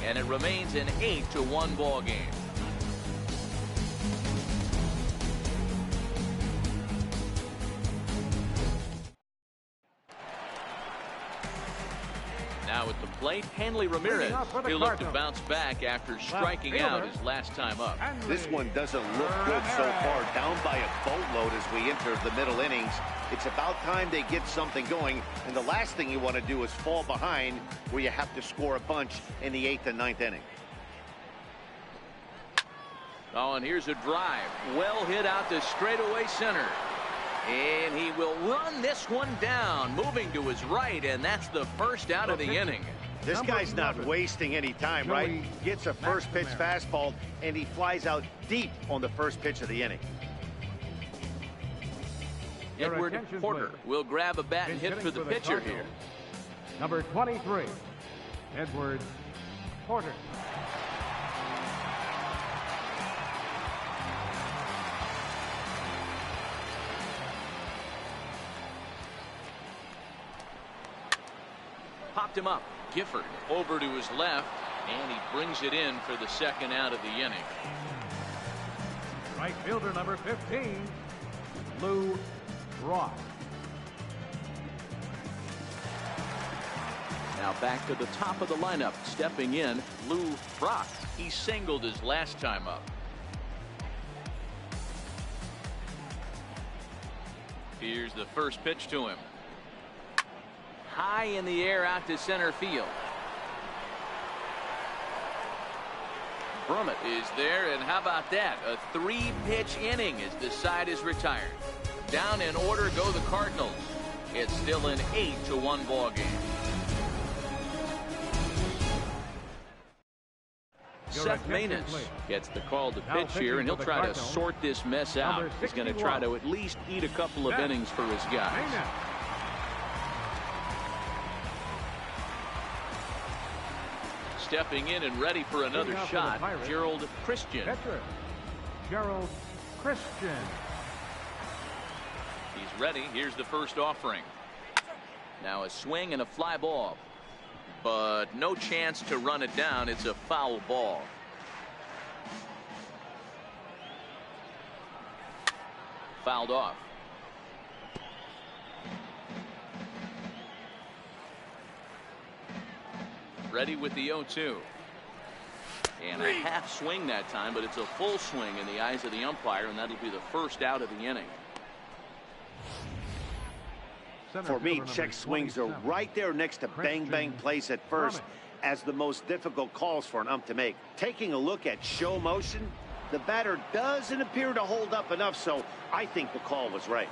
and it remains an 8-1 ball game. Now at the plate, Hanley Ramirez. He'll look to bounce back after striking out his last time up. This one doesn't look good so far. Down by a boatload as we enter the middle innings. It's about time they get something going, and the last thing you want to do is fall behind where you have to score a bunch in the 8th and 9th inning. Oh, and here's a drive. Well hit out to straightaway center. And he will run this one down, moving to his right, and that's the first out of the inning. This guy's not wasting any time, right? Gets a first pitch fastball, and he flies out deep on the first pitch of the inning. Edward Porter will grab a bat and hit for the pitcher here. Number 23, Edward Porter. Popped him up. Gifford over to his left, and he brings it in for the second out of the inning. Right fielder number 15, Lou Brock. Now back to the top of the lineup. Stepping in, Lou Brock. He singled his last time up. Here's the first pitch to him. High in the air out to center field. Brummett is there, and how about that? A 3-pitch inning as the side is retired. Down in order go the Cardinals. It's still an 8-1 ball game. Seth Maness gets the call to pitch here, and he'll try to sort this mess out. He's going to try to at least eat a couple of innings for his guys. Stepping in and ready for another shot, Gerald Christian. Gerald Christian. He's ready. Here's the first offering. Now a swing and a fly ball, but no chance to run it down. It's a foul ball. Fouled off. Ready with the 0-2. And a half swing that time, but it's a full swing in the eyes of the umpire, and that'll be the first out of the inning. For me, check swings are right there next to bang plays at first as the most difficult calls for an ump to make. Taking a look at show motion, the batter doesn't appear to hold up enough, so I think the call was right.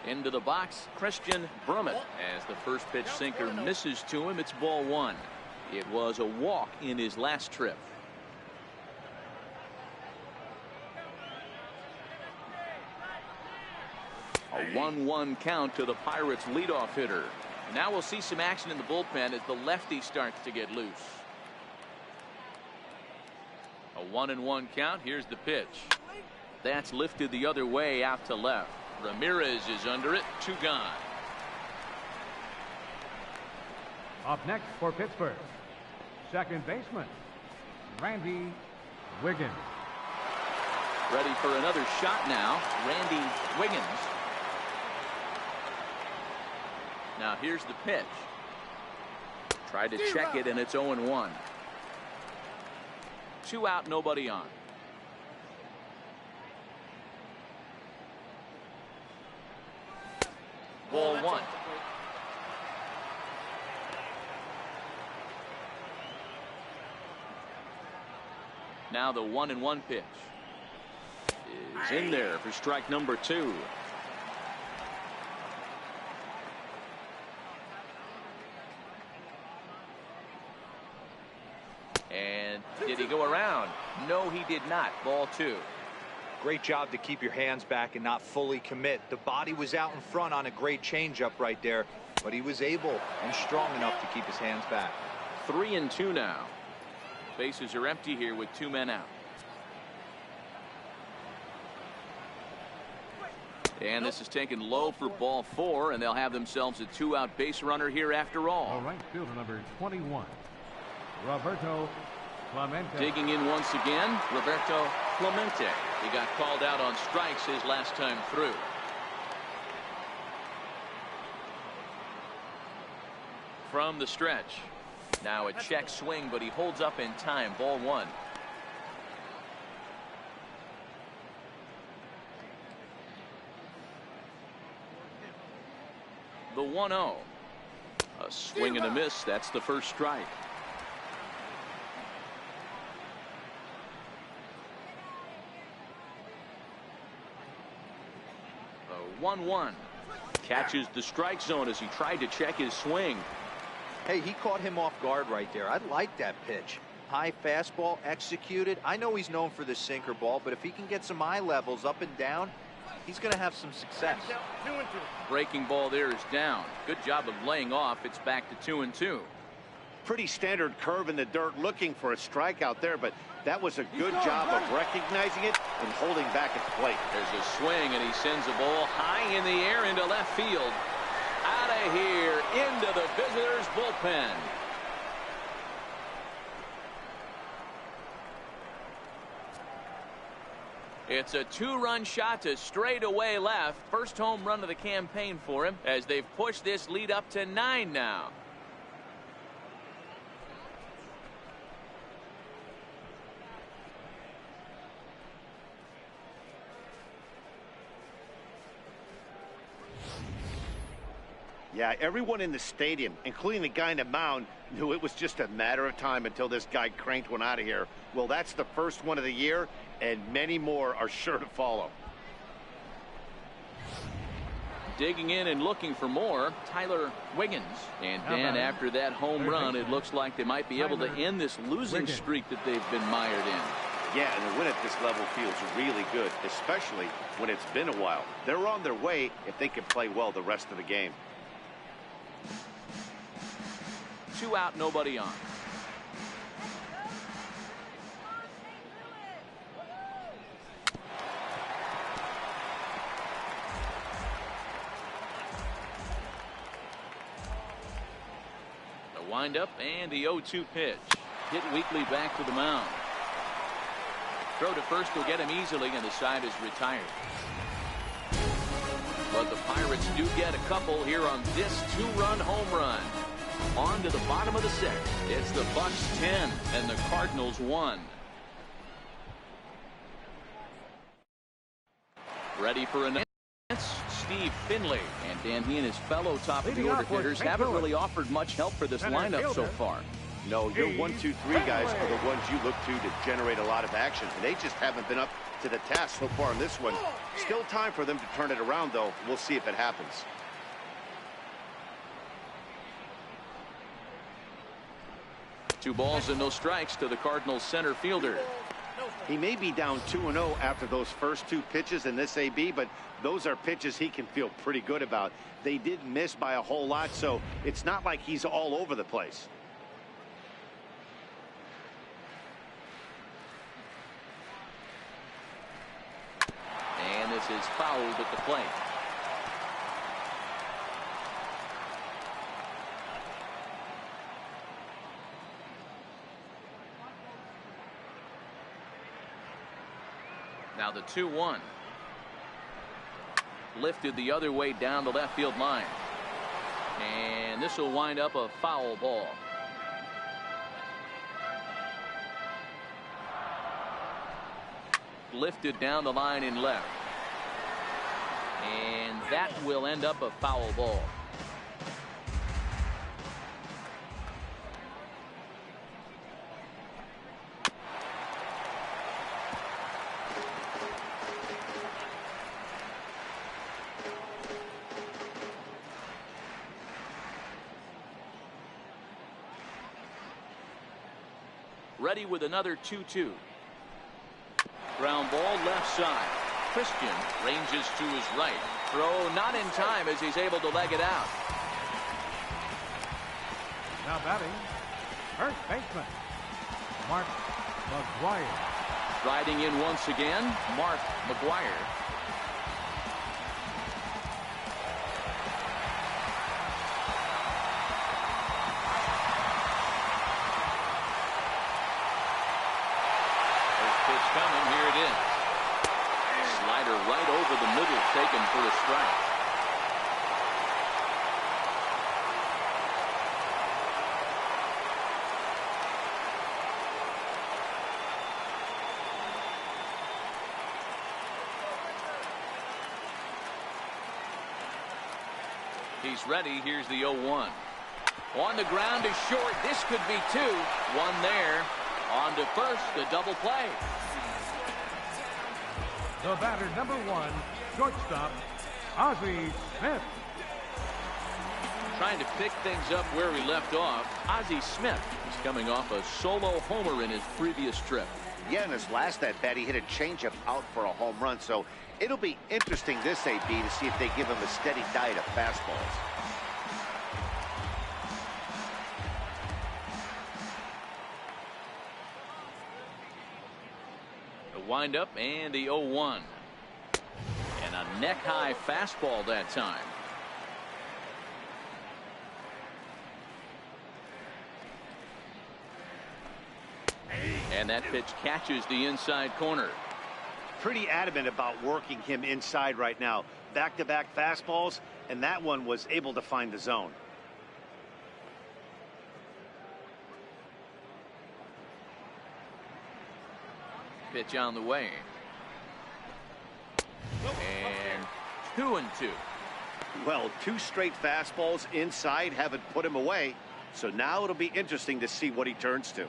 Into the box, Christian Brummett, as the first pitch sinker misses to him. It's ball 1. It was a walk in his last trip. A 1-1 count to the Pirates leadoff hitter. Now we'll see some action in the bullpen as the lefty starts to get loose. A 1-1 count. Here's the pitch. That's lifted the other way out to left. Ramirez is under it. 2 gone. Up next for Pittsburgh, second baseman, Randy Wiggins. Ready for another shot now. Randy Wiggins. Now here's the pitch. Tried to check it, and it's 0-1. 2 out, nobody on. Ball 1. Now the 1-1 pitch is in there for strike number 2. And did he go around? No, he did not. Ball 2. Great job to keep your hands back and not fully commit. The body was out in front on a great changeup right there, but he was able and strong enough to keep his hands back. 3-2 now. Bases are empty here with 2 men out. And this is taken low for ball 4, and they'll have themselves a 2-out base runner here after all. All right, fielder number 21, Roberto Clemente. Digging in once again, Roberto Clemente. He got called out on strikes his last time through. From the stretch. Now a check swing, but he holds up in time. Ball 1. The 1-0. A swing and a miss. That's the first strike. The 1-1. Catches the strike zone as he tried to check his swing. Hey, he caught him off guard right there. I like that pitch. High fastball executed. I know he's known for the sinker ball, but if he can get some eye levels up and down, he's going to have some success. Breaking ball there is down. Good job of laying off. It's back to 2-2. Pretty standard curve in the dirt, looking for a strikeout there, but that was a good job of recognizing it and holding back at the plate. There's a swing, and he sends a ball high in the air into left field. Out of here into the visitors' bullpen. It's a 2-run shot to straightaway left. First home run of the campaign for him as they've pushed this lead up to 9 now. Yeah, everyone in the stadium, including the guy in the mound, knew it was just a matter of time until this guy cranked one out of here. Well, that's the first one of the year, and many more are sure to follow. Digging in and looking for more, Tyler Wiggins. And Dan, after that home run, it looks like they might be able to end this losing streak that they've been mired in. Yeah, and the win at this level feels really good, especially when it's been a while. They're on their way if they can play well the rest of the game. 2 out, nobody on. The windup and the 0-2 pitch. Hit Weekly back to the mound. Throw to first will get him easily, and the side is retired. But the Pirates do get a couple here on this 2-run home run. On to the bottom of the 6th. It's the Bucks 10 and the Cardinals 1. Ready for an Steve Finley. And Dan, he and his fellow top-of-the-order hitters haven't really offered much help for this lineup so far. No, your 1, 2, 3 guys are the ones you look to generate a lot of action. And they just haven't been up to the task so far in this one. Still time for them to turn it around, though. We'll see if it happens. Two balls and no strikes to the Cardinals center fielder. He may be down 2-0 after those first 2 pitches in this AB, but those are pitches he can feel pretty good about. They did miss by a whole lot, so it's not like he's all over the place. And this is fouled at the plate. Now the 2-1. Lifted the other way down the left field line. And this will wind up a foul ball. Lifted down the line in left. And that will end up a foul ball. Ready with another 2-2. Ground ball left side. Christian ranges to his right. Throw not in time as he's able to leg it out. Now batting, first baseman, Mark McGuire. Riding in once again, Mark McGuire. Coming, here it is. Slider right over the middle, taken for a strike. He's ready. Here's the 0-1. On the ground is short. This could be 2. One there. On to first, the double play. The batter, number 1, shortstop, Ozzie Smith. Trying to pick things up where we left off. Ozzie Smith is coming off a solo homer in his previous trip. Yeah, in his last at bat, he hit a changeup out for a home run. So it'll be interesting this AB to see if they give him a steady diet of fastballs. Wind up and the 0-1. And a neck high fastball that time. And that pitch catches the inside corner. Pretty adamant about working him inside right now. Back-to-back fastballs, and that one was able to find the zone. Pitch on the way. And 2-2. Well, 2 straight fastballs inside haven't put him away. So now it'll be interesting to see what he turns to.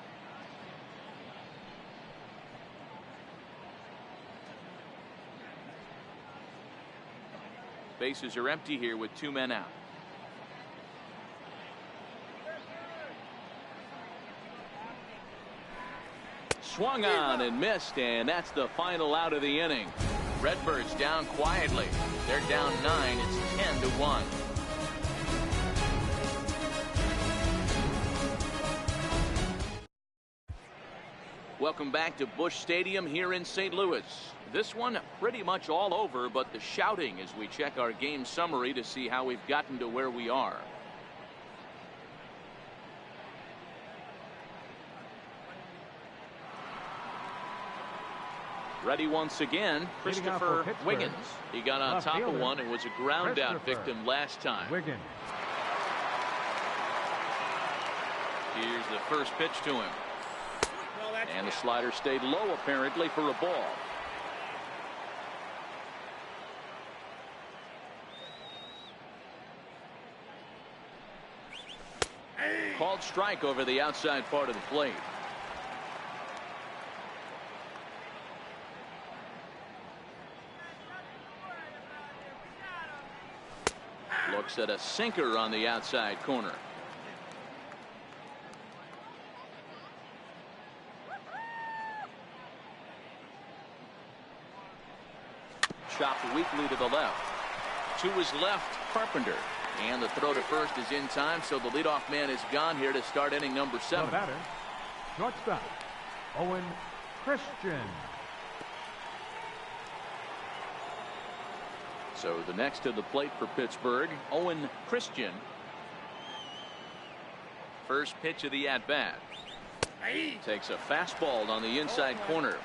Bases are empty here with 2 men out. Swung on and missed, and that's the final out of the inning. Redbirds down quietly. They're down 9. It's 10-1. Welcome back to Busch Stadium here in St. Louis. This one pretty much all over, but the shouting as we check our game summary to see how we've gotten to where we are. Ready once again, Christopher Wiggins. He got on top of one and was a ground out victim last time. Wiggins. Here's the first pitch to him. And the slider stayed low apparently for a ball. Called strike over the outside part of the plate. Looks at a sinker on the outside corner. chopped weakly to the left. To his left, Carpenter. And the throw to first is in time, so the leadoff man is gone here to start inning number 7. The batter, shortstop, Owen Christian. So the next to the plate for Pittsburgh, Owen Christian. First pitch of the at-bat. Takes a fastball on the inside corner.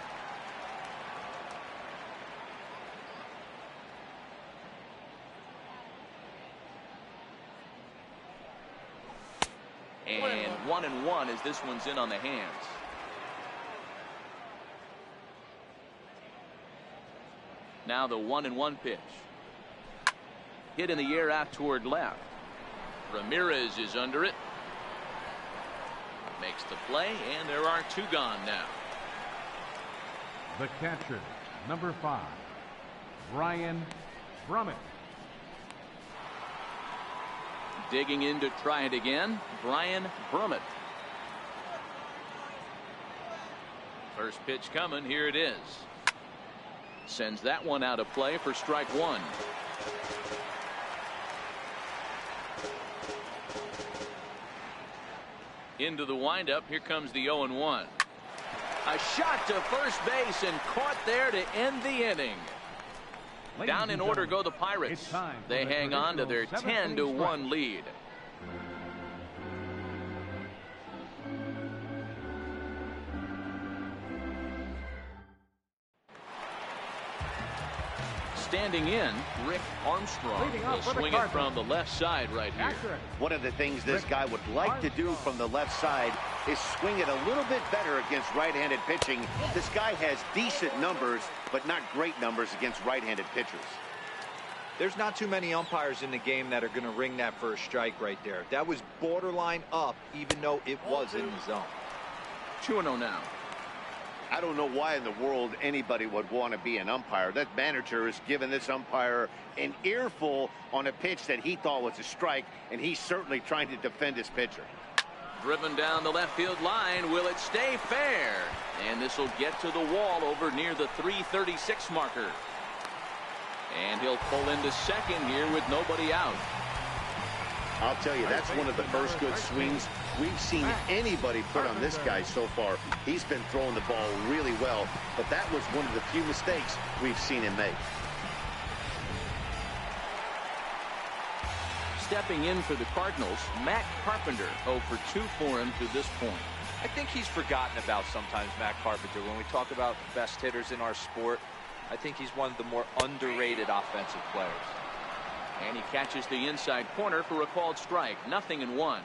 And 1-1 as this one's in on the hands. Now the 1-1 pitch. Hit in the air out toward left. Ramirez is under it. Makes the play, and there are 2 gone now. The catcher, number 5, Brian Brummett. Digging in to try it again, Brian Brummett. First pitch coming, here it is. Sends that one out of play for strike 1. Into the windup, here comes the 0-1. A shot to first base and caught there to end the inning. Down in order go the Pirates. They hang on to their 10-1 lead. Standing in, Rick Armstrong will swing it from the left side right here. One of the things this guy would like to do from the left side is swing it a little bit better against right-handed pitching. This guy has decent numbers, but not great numbers against right-handed pitchers. There's not too many umpires in the game that are going to ring that first strike right there. That was borderline up, even though it was in the zone. 2-0 now. I don't know why in the world anybody would want to be an umpire. That manager has given this umpire an earful on a pitch that he thought was a strike, and he's certainly trying to defend his pitcher. Driven down the left field line. Will it stay fair? And this will get to the wall over near the 336 marker. And he'll pull into second here with nobody out. I'll tell you, that's one of the first good swings we've seen anybody put on this guy so far. He's been throwing the ball really well, but that was one of the few mistakes we've seen him make. Stepping in for the Cardinals, Matt Carpenter 0 for 2 for him to this point. I think he's forgotten about sometimes, Matt Carpenter. When we talk about best hitters in our sport, I think he's one of the more underrated offensive players. And he catches the inside corner for a called strike. 0-1.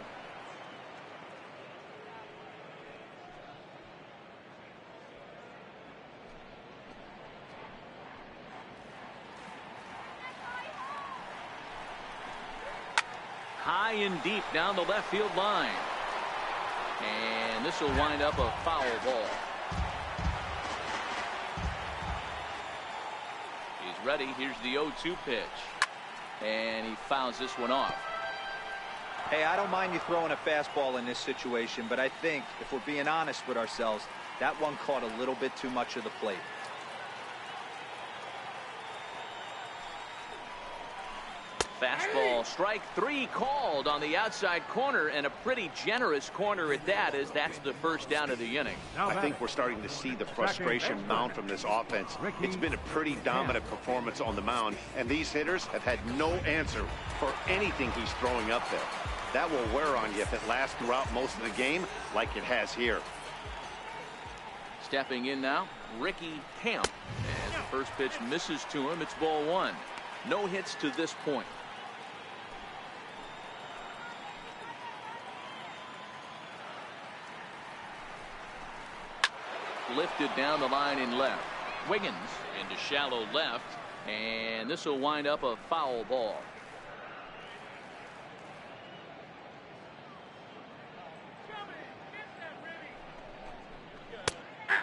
High and deep down the left field line. And this will wind up a foul ball. He's ready. Here's the 0-2 pitch. And he fouls this one off. Hey, I don't mind you throwing a fastball in this situation, but I think if we're being honest with ourselves, that one caught a little bit too much of the plate. Fastball, strike 3 called on the outside corner, and a pretty generous corner at that, as that's the first down of the inning. I think we're starting to see the frustration mount from this offense. It's been a pretty dominant performance on the mound, and these hitters have had no answer for anything he's throwing up there. That will wear on you if it lasts throughout most of the game like it has here. Stepping in now, Ricky Camp. As the first pitch misses to him, it's ball 1. No hits to this point. Lifted down the line in left. Wiggins into shallow left, and this will wind up a foul ball.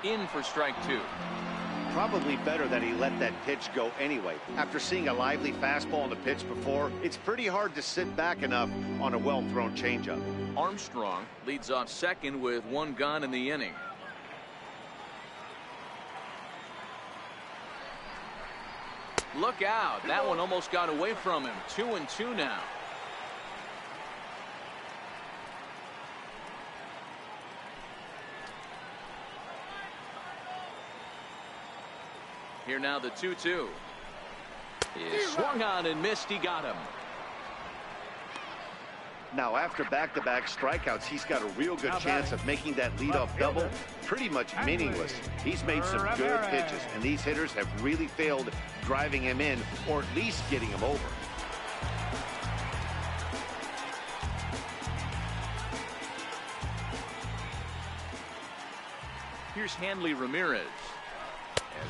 In for strike 2. Probably better that he let that pitch go anyway. After seeing a lively fastball on the pitch before, it's pretty hard to sit back enough on a well-thrown changeup. Armstrong leads off second with 1 gone in the inning. Look out. That one almost got away from him. 2-2 now. Here now the 2-2. He swung on and missed. He got him. Now, after back-to-back strikeouts, he's got a real good chance of making that leadoff double pretty much meaningless. He's made some good pitches, and these hitters have really failed driving him in or at least getting him over. Here's Hanley Ramirez.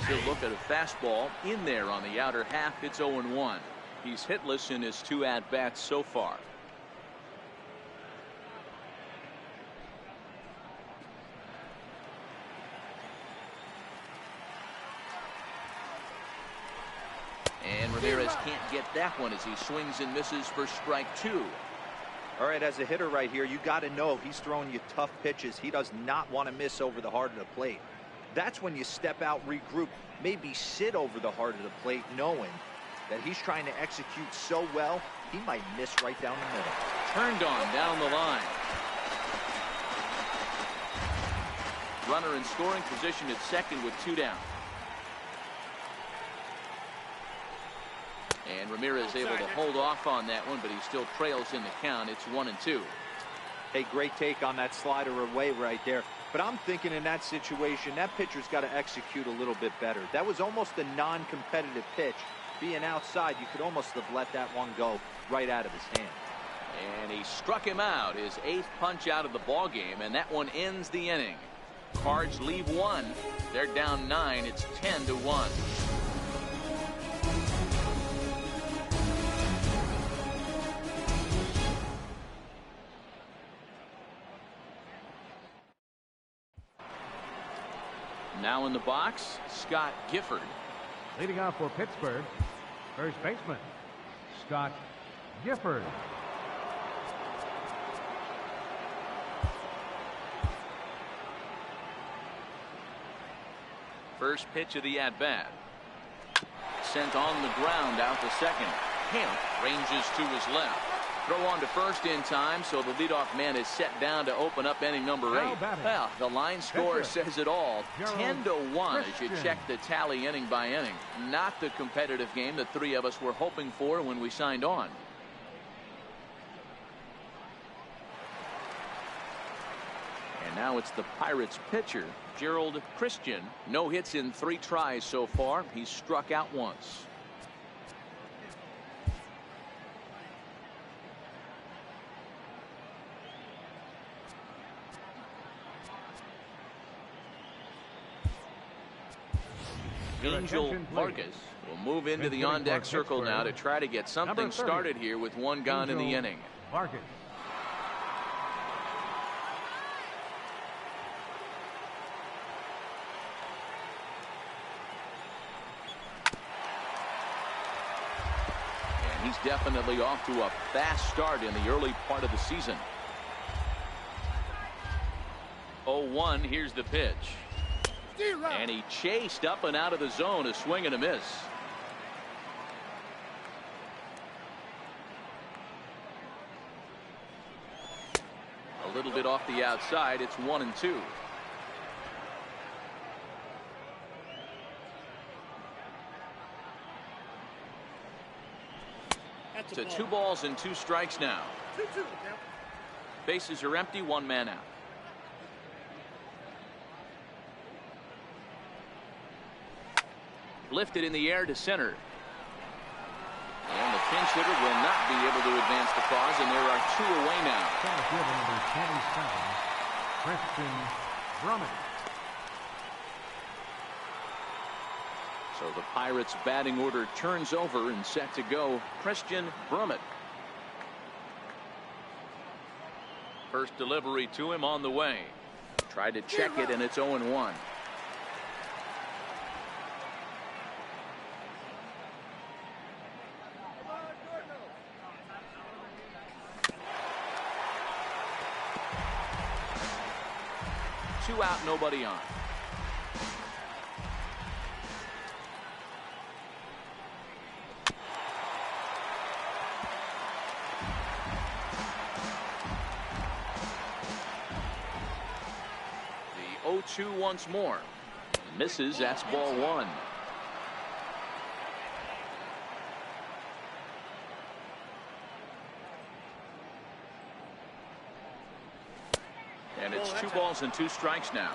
As he'll look at a fastball in there on the outer half. It's 0-1. He's hitless in his 2 at-bats so far. And Ramirez can't get that one as he swings and misses for strike 2. All right, as a hitter right here, you got to know he's throwing you tough pitches. He does not want to miss over the heart of the plate. That's when you step out, regroup, maybe sit over the heart of the plate, knowing that he's trying to execute so well, he might miss right down the middle. Turned on down the line. Runner in scoring position at second with 2 down. And Ramirez able to hold off on that one, but he still trails in the count. It's 1-2. Hey, great take on that slider away right there. But I'm thinking in that situation, that pitcher's got to execute a little bit better. That was almost a non-competitive pitch. Being outside, you could almost have let that one go right out of his hand. And he struck him out, his 8th punch out of the ball game, and that one ends the inning. Cards leave 1. They're down 9. It's 10-1. Now in the box, Scott Gifford. Leading off for Pittsburgh, first baseman, Scott Gifford. First pitch of the at-bat. Sent on the ground out to second. Kemp ranges to his left. Throw on to first in time, so the leadoff man is set down to open up inning number 8. Well, the line score says it all. 10-1 as you check the tally inning by inning. Not the competitive game that 3 of us were hoping for when we signed on. And now it's the Pirates pitcher, Gerald Christian. No hits in 3 tries so far. He's struck out once. Angel Vargas will move into the on-deck circle now to try to get something started here with 1 gone in the inning. Vargas. And he's definitely off to a fast start in the early part of the season. 0-1. Here's the pitch. And he chased up and out of the zone, a swing and a miss. A little bit off the outside. It's 1-2. To 2 balls and 2 strikes now. Bases are empty, 1 man out. Lifted in the air to center. And the pinch hitter will not be able to advance the cause, and there are 2 away now. Center fielder number 27, Christian Brummett. So the Pirates batting order turns over and set to go. Christian Brummett. First delivery to him on the way. Tried to check it, and it's 0-1. Two out, nobody on. 0-2 once more. Misses. That's ball one. And it's 2 balls and 2 strikes now.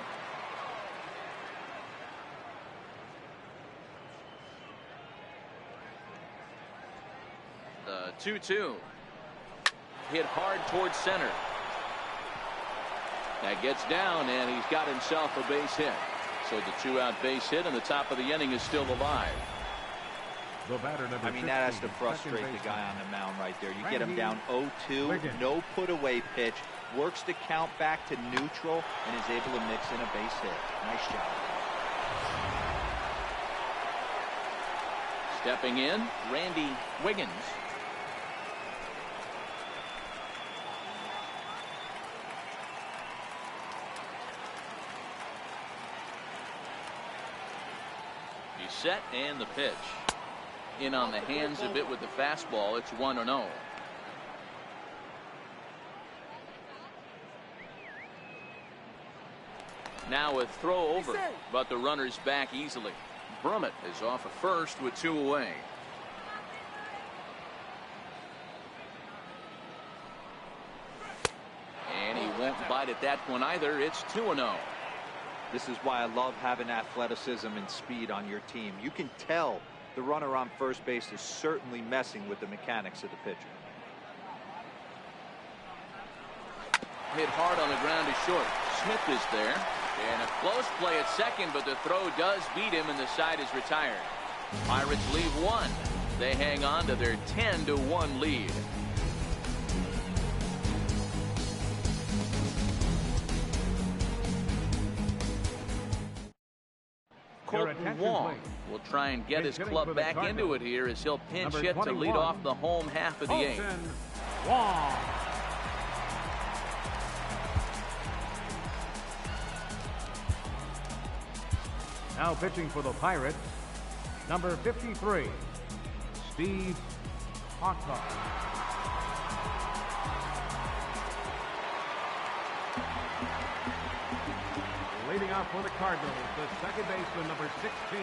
The 2-2. Hit hard towards center. That gets down, and he's got himself a base hit. So the 2-out base hit, and the top of the inning is still alive. I mean, that has to frustrate the guy on the mound right there. You get him down 0-2, no put away pitch, works the count back to neutral, and is able to mix in a base hit. Nice job. Stepping in, Randy Wiggins. He's set, and the pitch. In on the hands a bit with the fastball. It's 1-0. Now a throw over, but the runner's back easily. Brummett is off at first with 2 away. And he won't bite at that one either. It's 2-0. This is why I love having athleticism and speed on your team. You can tell the runner on first base is certainly messing with the mechanics of the pitcher. Hit hard on the ground to short. Smith is there. And a close play at second, but the throw does beat him, and the side is retired. Pirates leave 1. They hang on to their 10-1 lead. Colton Wong will try and get his club back into it here as he'll pinch hit to lead off the home half of the 8th. Wong. Now pitching for the Pirates, number 53, Steve HOF. Leading off for the Cardinals, the second baseman, number 16,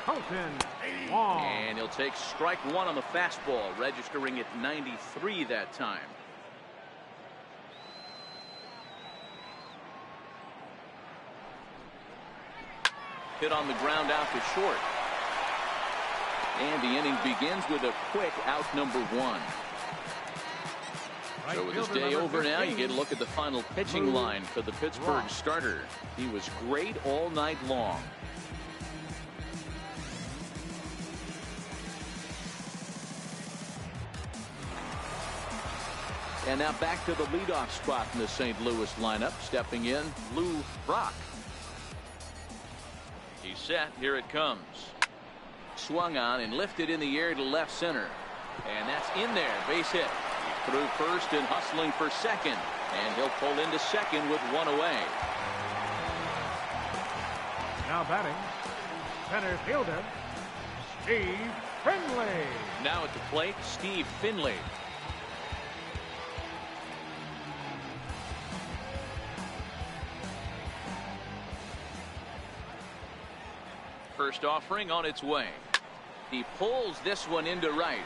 Colton Wong. And he'll take strike 1 on the fastball, registering at 93 that time. Hit on the ground out to short. And the inning begins with a quick out number 1. So with his day over now, you get a look at the final pitching line for the Pittsburgh starter. He was great all night long. And now back to the leadoff spot in the St. Louis lineup. Stepping in, Lou Brock. He's set. Here it comes. Swung on and lifted in the air to left center. And that's in there. Base hit. Through first and hustling for second. And he'll pull into second with 1 away. Now batting, center fielder, Steve Finley. Now at the plate, Steve Finley. First offering on its way. He pulls this one into right.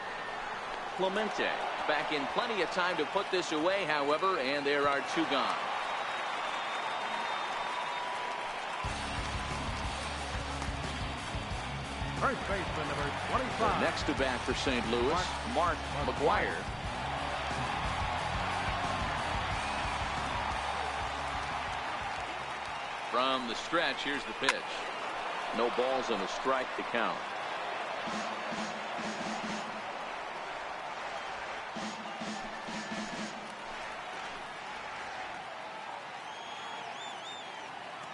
Clemente back in plenty of time to put this away, however, and there are 2 gone. First baseman, number 25. Next to bat for St. Louis, Mark McGwire. From the stretch, here's the pitch. No balls and a strike to count.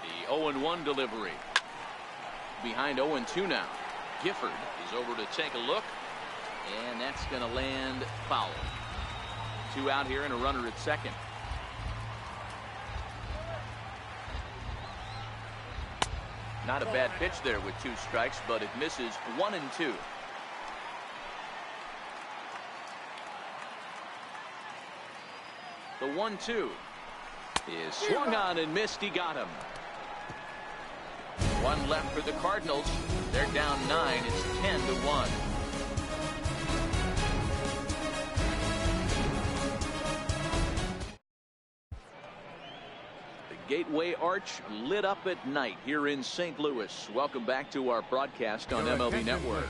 The 0-1 delivery. Behind 0-2 now. Gifford is over to take a look, and that's going to land foul. 2 out here and a runner at second. Not a bad pitch there with 2 strikes, but it misses 1-2. The 1-2 is swung on and missed. He got him. One left for the Cardinals. They're down 9. It's 10-1. Gateway Arch lit up at night here in St. Louis. Welcome back to our broadcast on MLB Network.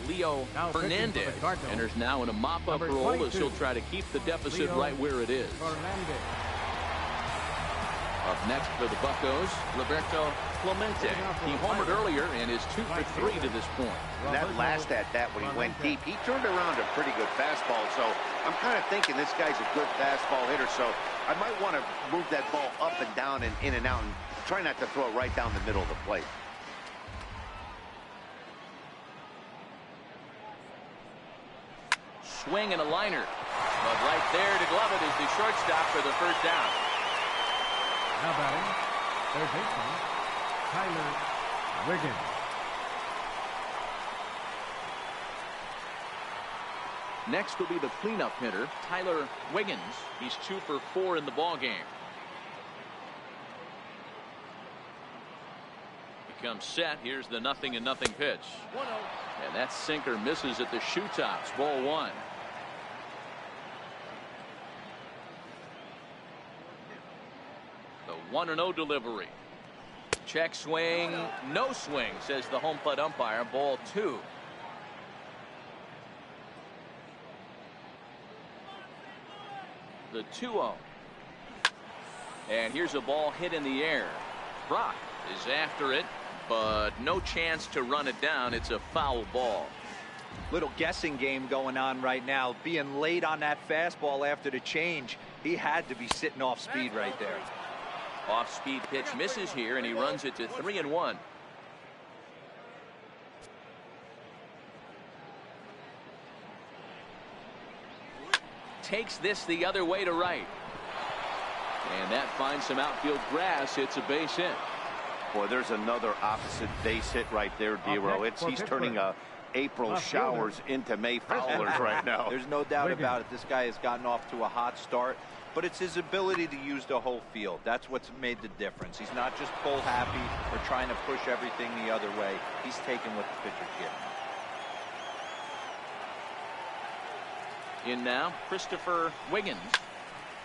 Leo Hernandez enters now in a mop-up role as he'll try to keep the deficit right where it is. Up next for the Buccos, Roberto Clemente. He homered earlier and is 2 for 3 to this point. And that last at-bat when he went deep, he turned around a pretty good fastball. So I'm kind of thinking this guy's a good fastball hitter. So I might want to move that ball up and down and in and out and try not to throw it right down the middle of the plate. Swing and a liner. But right there to glove it is the shortstop for the first down. Now batting, third baseman, Tyler Wiggins. Next will be the cleanup hitter, Tyler Wiggins. He's 2 for 4 in the ballgame. He comes set. Here's the 0-0 pitch. And that sinker misses at the shoe tops. Ball 1. The 1-0 delivery. Check swing. No swing, says the home plate umpire. Ball 2. The 2-0. And here's a ball hit in the air. Brock is after it, but no chance to run it down. It's a foul ball. Little guessing game going on right now. Being late on that fastball after the change, he had to be sitting off speed right there. Off-speed pitch misses here, and he runs it to 3-1. Takes this the other way to right. And that finds some outfield grass. It's a base hit. Boy, there's another opposite base hit right there, Dero. He's turning April showers into May fowlers right now. There's no doubt about it. This guy has gotten off to a hot start, but it's his ability to use the whole field. That's what's made the difference. He's not just pull happy or trying to push everything the other way. He's taking what the pitcher's giving him. In now, Christopher Wiggins.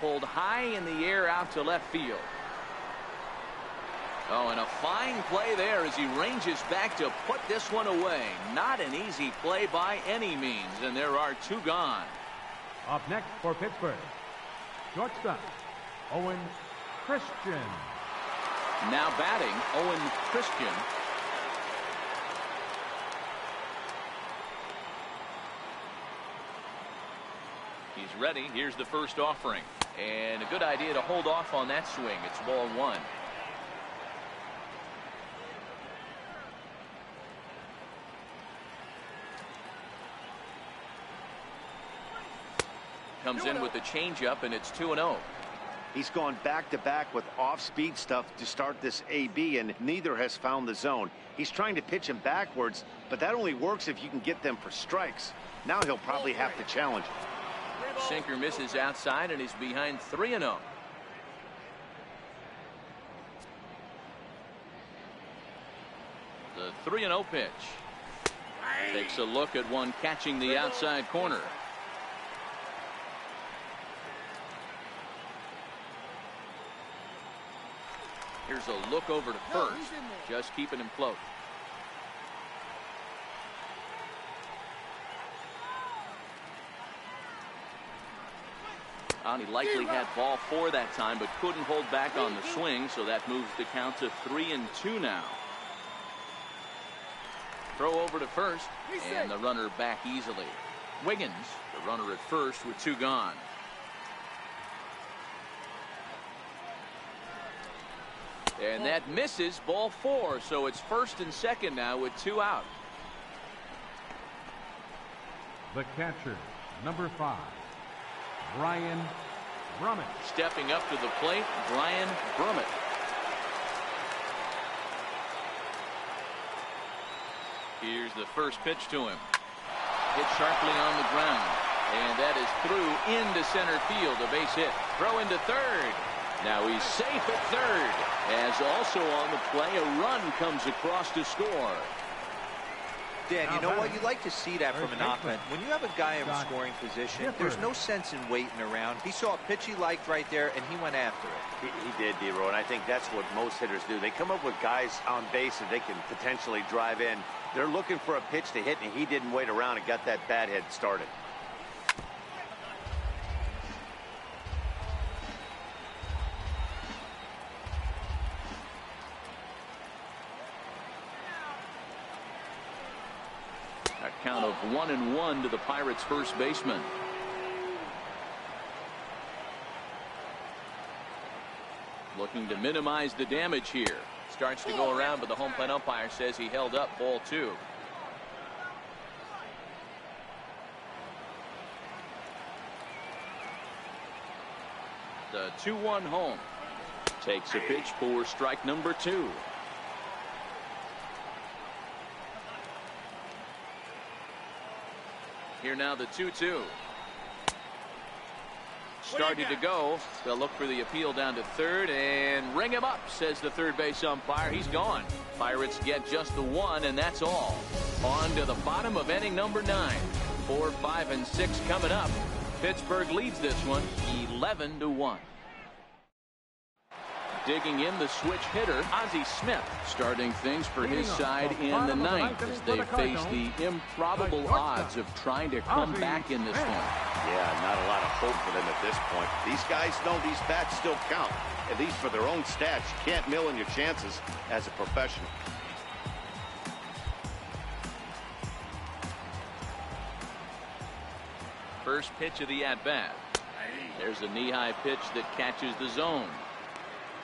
Pulled high in the air out to left field. Oh, and a fine play there as he ranges back to put this one away. Not an easy play by any means, and there are 2 gone. Up next for Pittsburgh, shortstop, Owen Christian. Now batting, Owen Christian. He's ready. Here's the first offering. And a good idea to hold off on that swing. It's ball 1. Comes in with the changeup, and it's 2-0. He's gone back-to-back with off-speed stuff to start this AB, and neither has found the zone. He's trying to pitch him backwards, but that only works if you can get them for strikes. Now he'll probably have to challenge him. Sinker misses outside, and he's behind 3-0. The 3-0 pitch. Takes a look at one catching the outside corner. Here's a look over to first. Just keeping him close. He likely had ball 4 that time, but couldn't hold back on the swing, so that moves the count to 3-2 now. Throw over to first, and the runner back easily. Wiggins, the runner at first with 2 gone. And that misses, ball 4, so it's first and second now with 2 out. The catcher, number 5, Brian Brummett. Stepping up to the plate, Brian Brummett. Here's the first pitch to him. Hit sharply on the ground. And that is through into center field. A base hit. Throw into third. Now he's safe at third, as also on the play a run comes across to score. Dan, you know what? You like to see that from an offense. When you have a guy in a scoring position, there's no sense in waiting around. He saw a pitch he liked right there, and he went after it. He did, D-Row, and I think that's what most hitters do. They come up with guys on base that they can potentially drive in. They're looking for a pitch to hit, and he didn't wait around and got that bat head started. A count of 1-1 to the Pirates' first baseman. Looking to minimize the damage here. Starts to go around, but the home plate umpire says he held up ball 2. The 2-1 home. Takes a pitch for strike number 2. Here now the 2-2. Started to go. They'll look for the appeal down to third and ring him up, says the third base umpire. He's gone. Pirates get just the 1, and that's all. On to the bottom of inning number 9. 4, 5, and 6 coming up. Pittsburgh leads this one 11-1. Digging in the switch hitter, Ozzie Smith, starting things for his side in the 9th as they face the improbable odds of trying to come back in this one. Yeah, not a lot of hope for them at this point. These guys know these bats still count, at least for their own stats. You can't mill in your chances as a professional. First pitch of the at-bat. There's a knee-high pitch that catches the zone.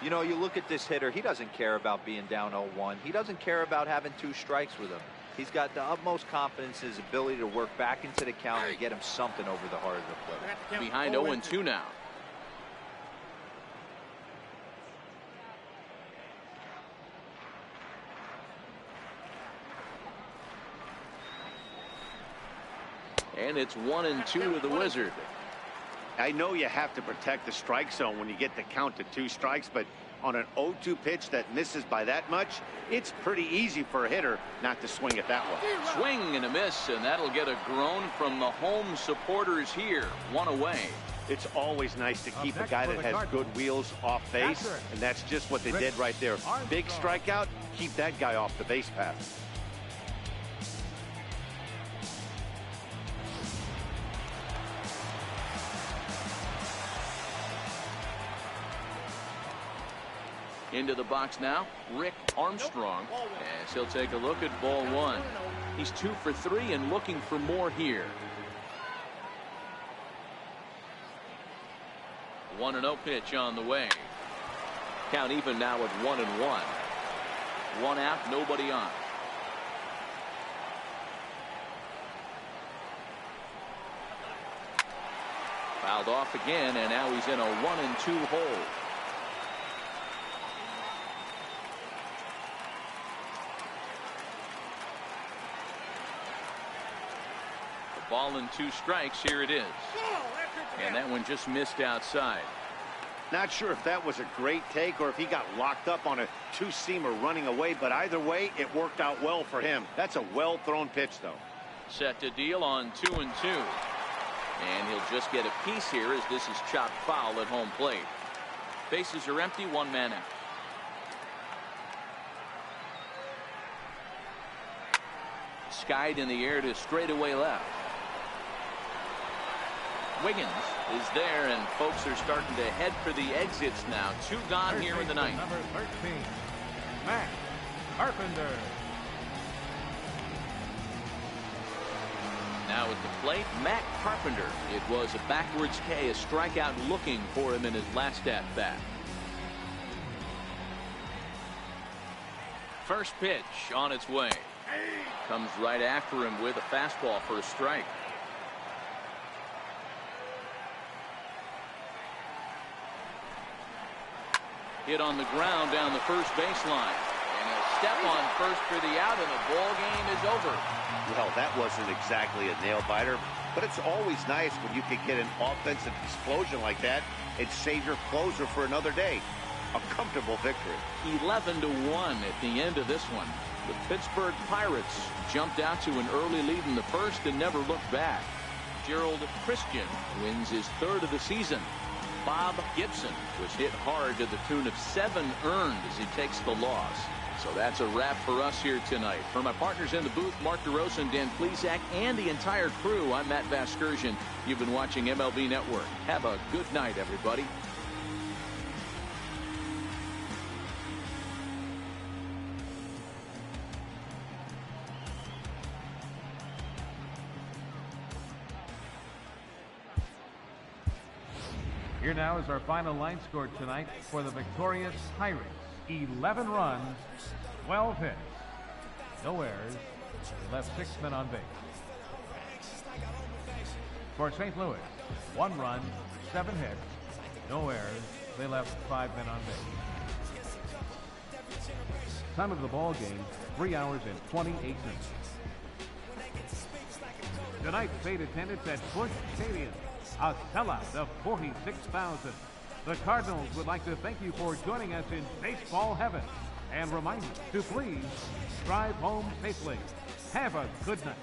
You know, you look at this hitter, he doesn't care about being down 0-1. He doesn't care about having 2 strikes with him. He's got the utmost confidence in his ability to work back into the count and get him something over the heart of the plate. Behind 0-2 now. And it's 1-2 to the Wizard. I know you have to protect the strike zone when you get the count to 2 strikes, but on an 0-2 pitch that misses by that much, it's pretty easy for a hitter not to swing it that way. Swing and a miss, and that'll get a groan from the home supporters here. 1 away. It's always nice to keep a guy that has good wheels off base, and that's just what they did right there. Big strikeout, keep that guy off the base path. Into the box now, Rick Armstrong, as he'll take a look at ball 1. He's 2 for 3 and looking for more here. 1-0 pitch on the way. Count even now at 1-1. 1 out, nobody on. Fouled off again, and now he's in a 1-2 hole. Ball and 2 strikes. Here it is. And that one just missed outside. Not sure if that was a great take or if he got locked up on a 2-seamer running away, but either way, it worked out well for him. That's a well-thrown pitch, though. Set to deal on 2-2. And he'll just get a piece here as this is chopped foul at home plate. Bases are empty, 1 man out. Skied in the air to straightaway left. Wiggins is there, and folks are starting to head for the exits now. 2 gone here in the 9th. Number 13, Matt Carpenter. Now at the plate, Matt Carpenter. It was a backwards K, a strikeout looking for him in his last at-bat. First pitch on its way. Comes right after him with a fastball for a strike. Hit on the ground down the first baseline. And a step on first for the out, and the ball game is over. Well, that wasn't exactly a nail-biter, but it's always nice when you can get an offensive explosion like that and save your closer for another day. A comfortable victory. 11-1 at the end of this one. The Pittsburgh Pirates jumped out to an early lead in the first and never looked back. Gerald Christian wins his third of the season. Bob Gibson was hit hard to the tune of 7 earned as he takes the loss. So that's a wrap for us here tonight. For my partners in the booth, Mark DeRosa and Dan Plesac, and the entire crew, I'm Matt Vasgersian. You've been watching MLB Network. Have a good night, everybody. Here now is our final line score tonight for the victorious Pirates. 11 runs, 12 hits, no errors. They left 6 men on base. For St. Louis, 1 run, 7 hits, no errors. They left 5 men on base. Time of the ball game, 3 hours and 28 minutes. Tonight's paid attendance at Busch Stadium, a sellout of 46,000. The Cardinals would like to thank you for joining us in baseball heaven and remind you to please drive home safely. Have a good night.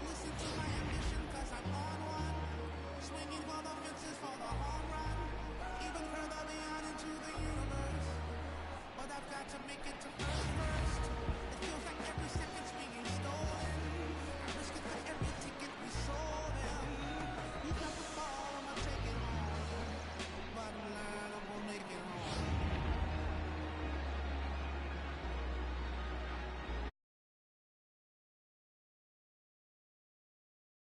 Listen to my ambition, 'cause I'm on one. Swinging for the fences.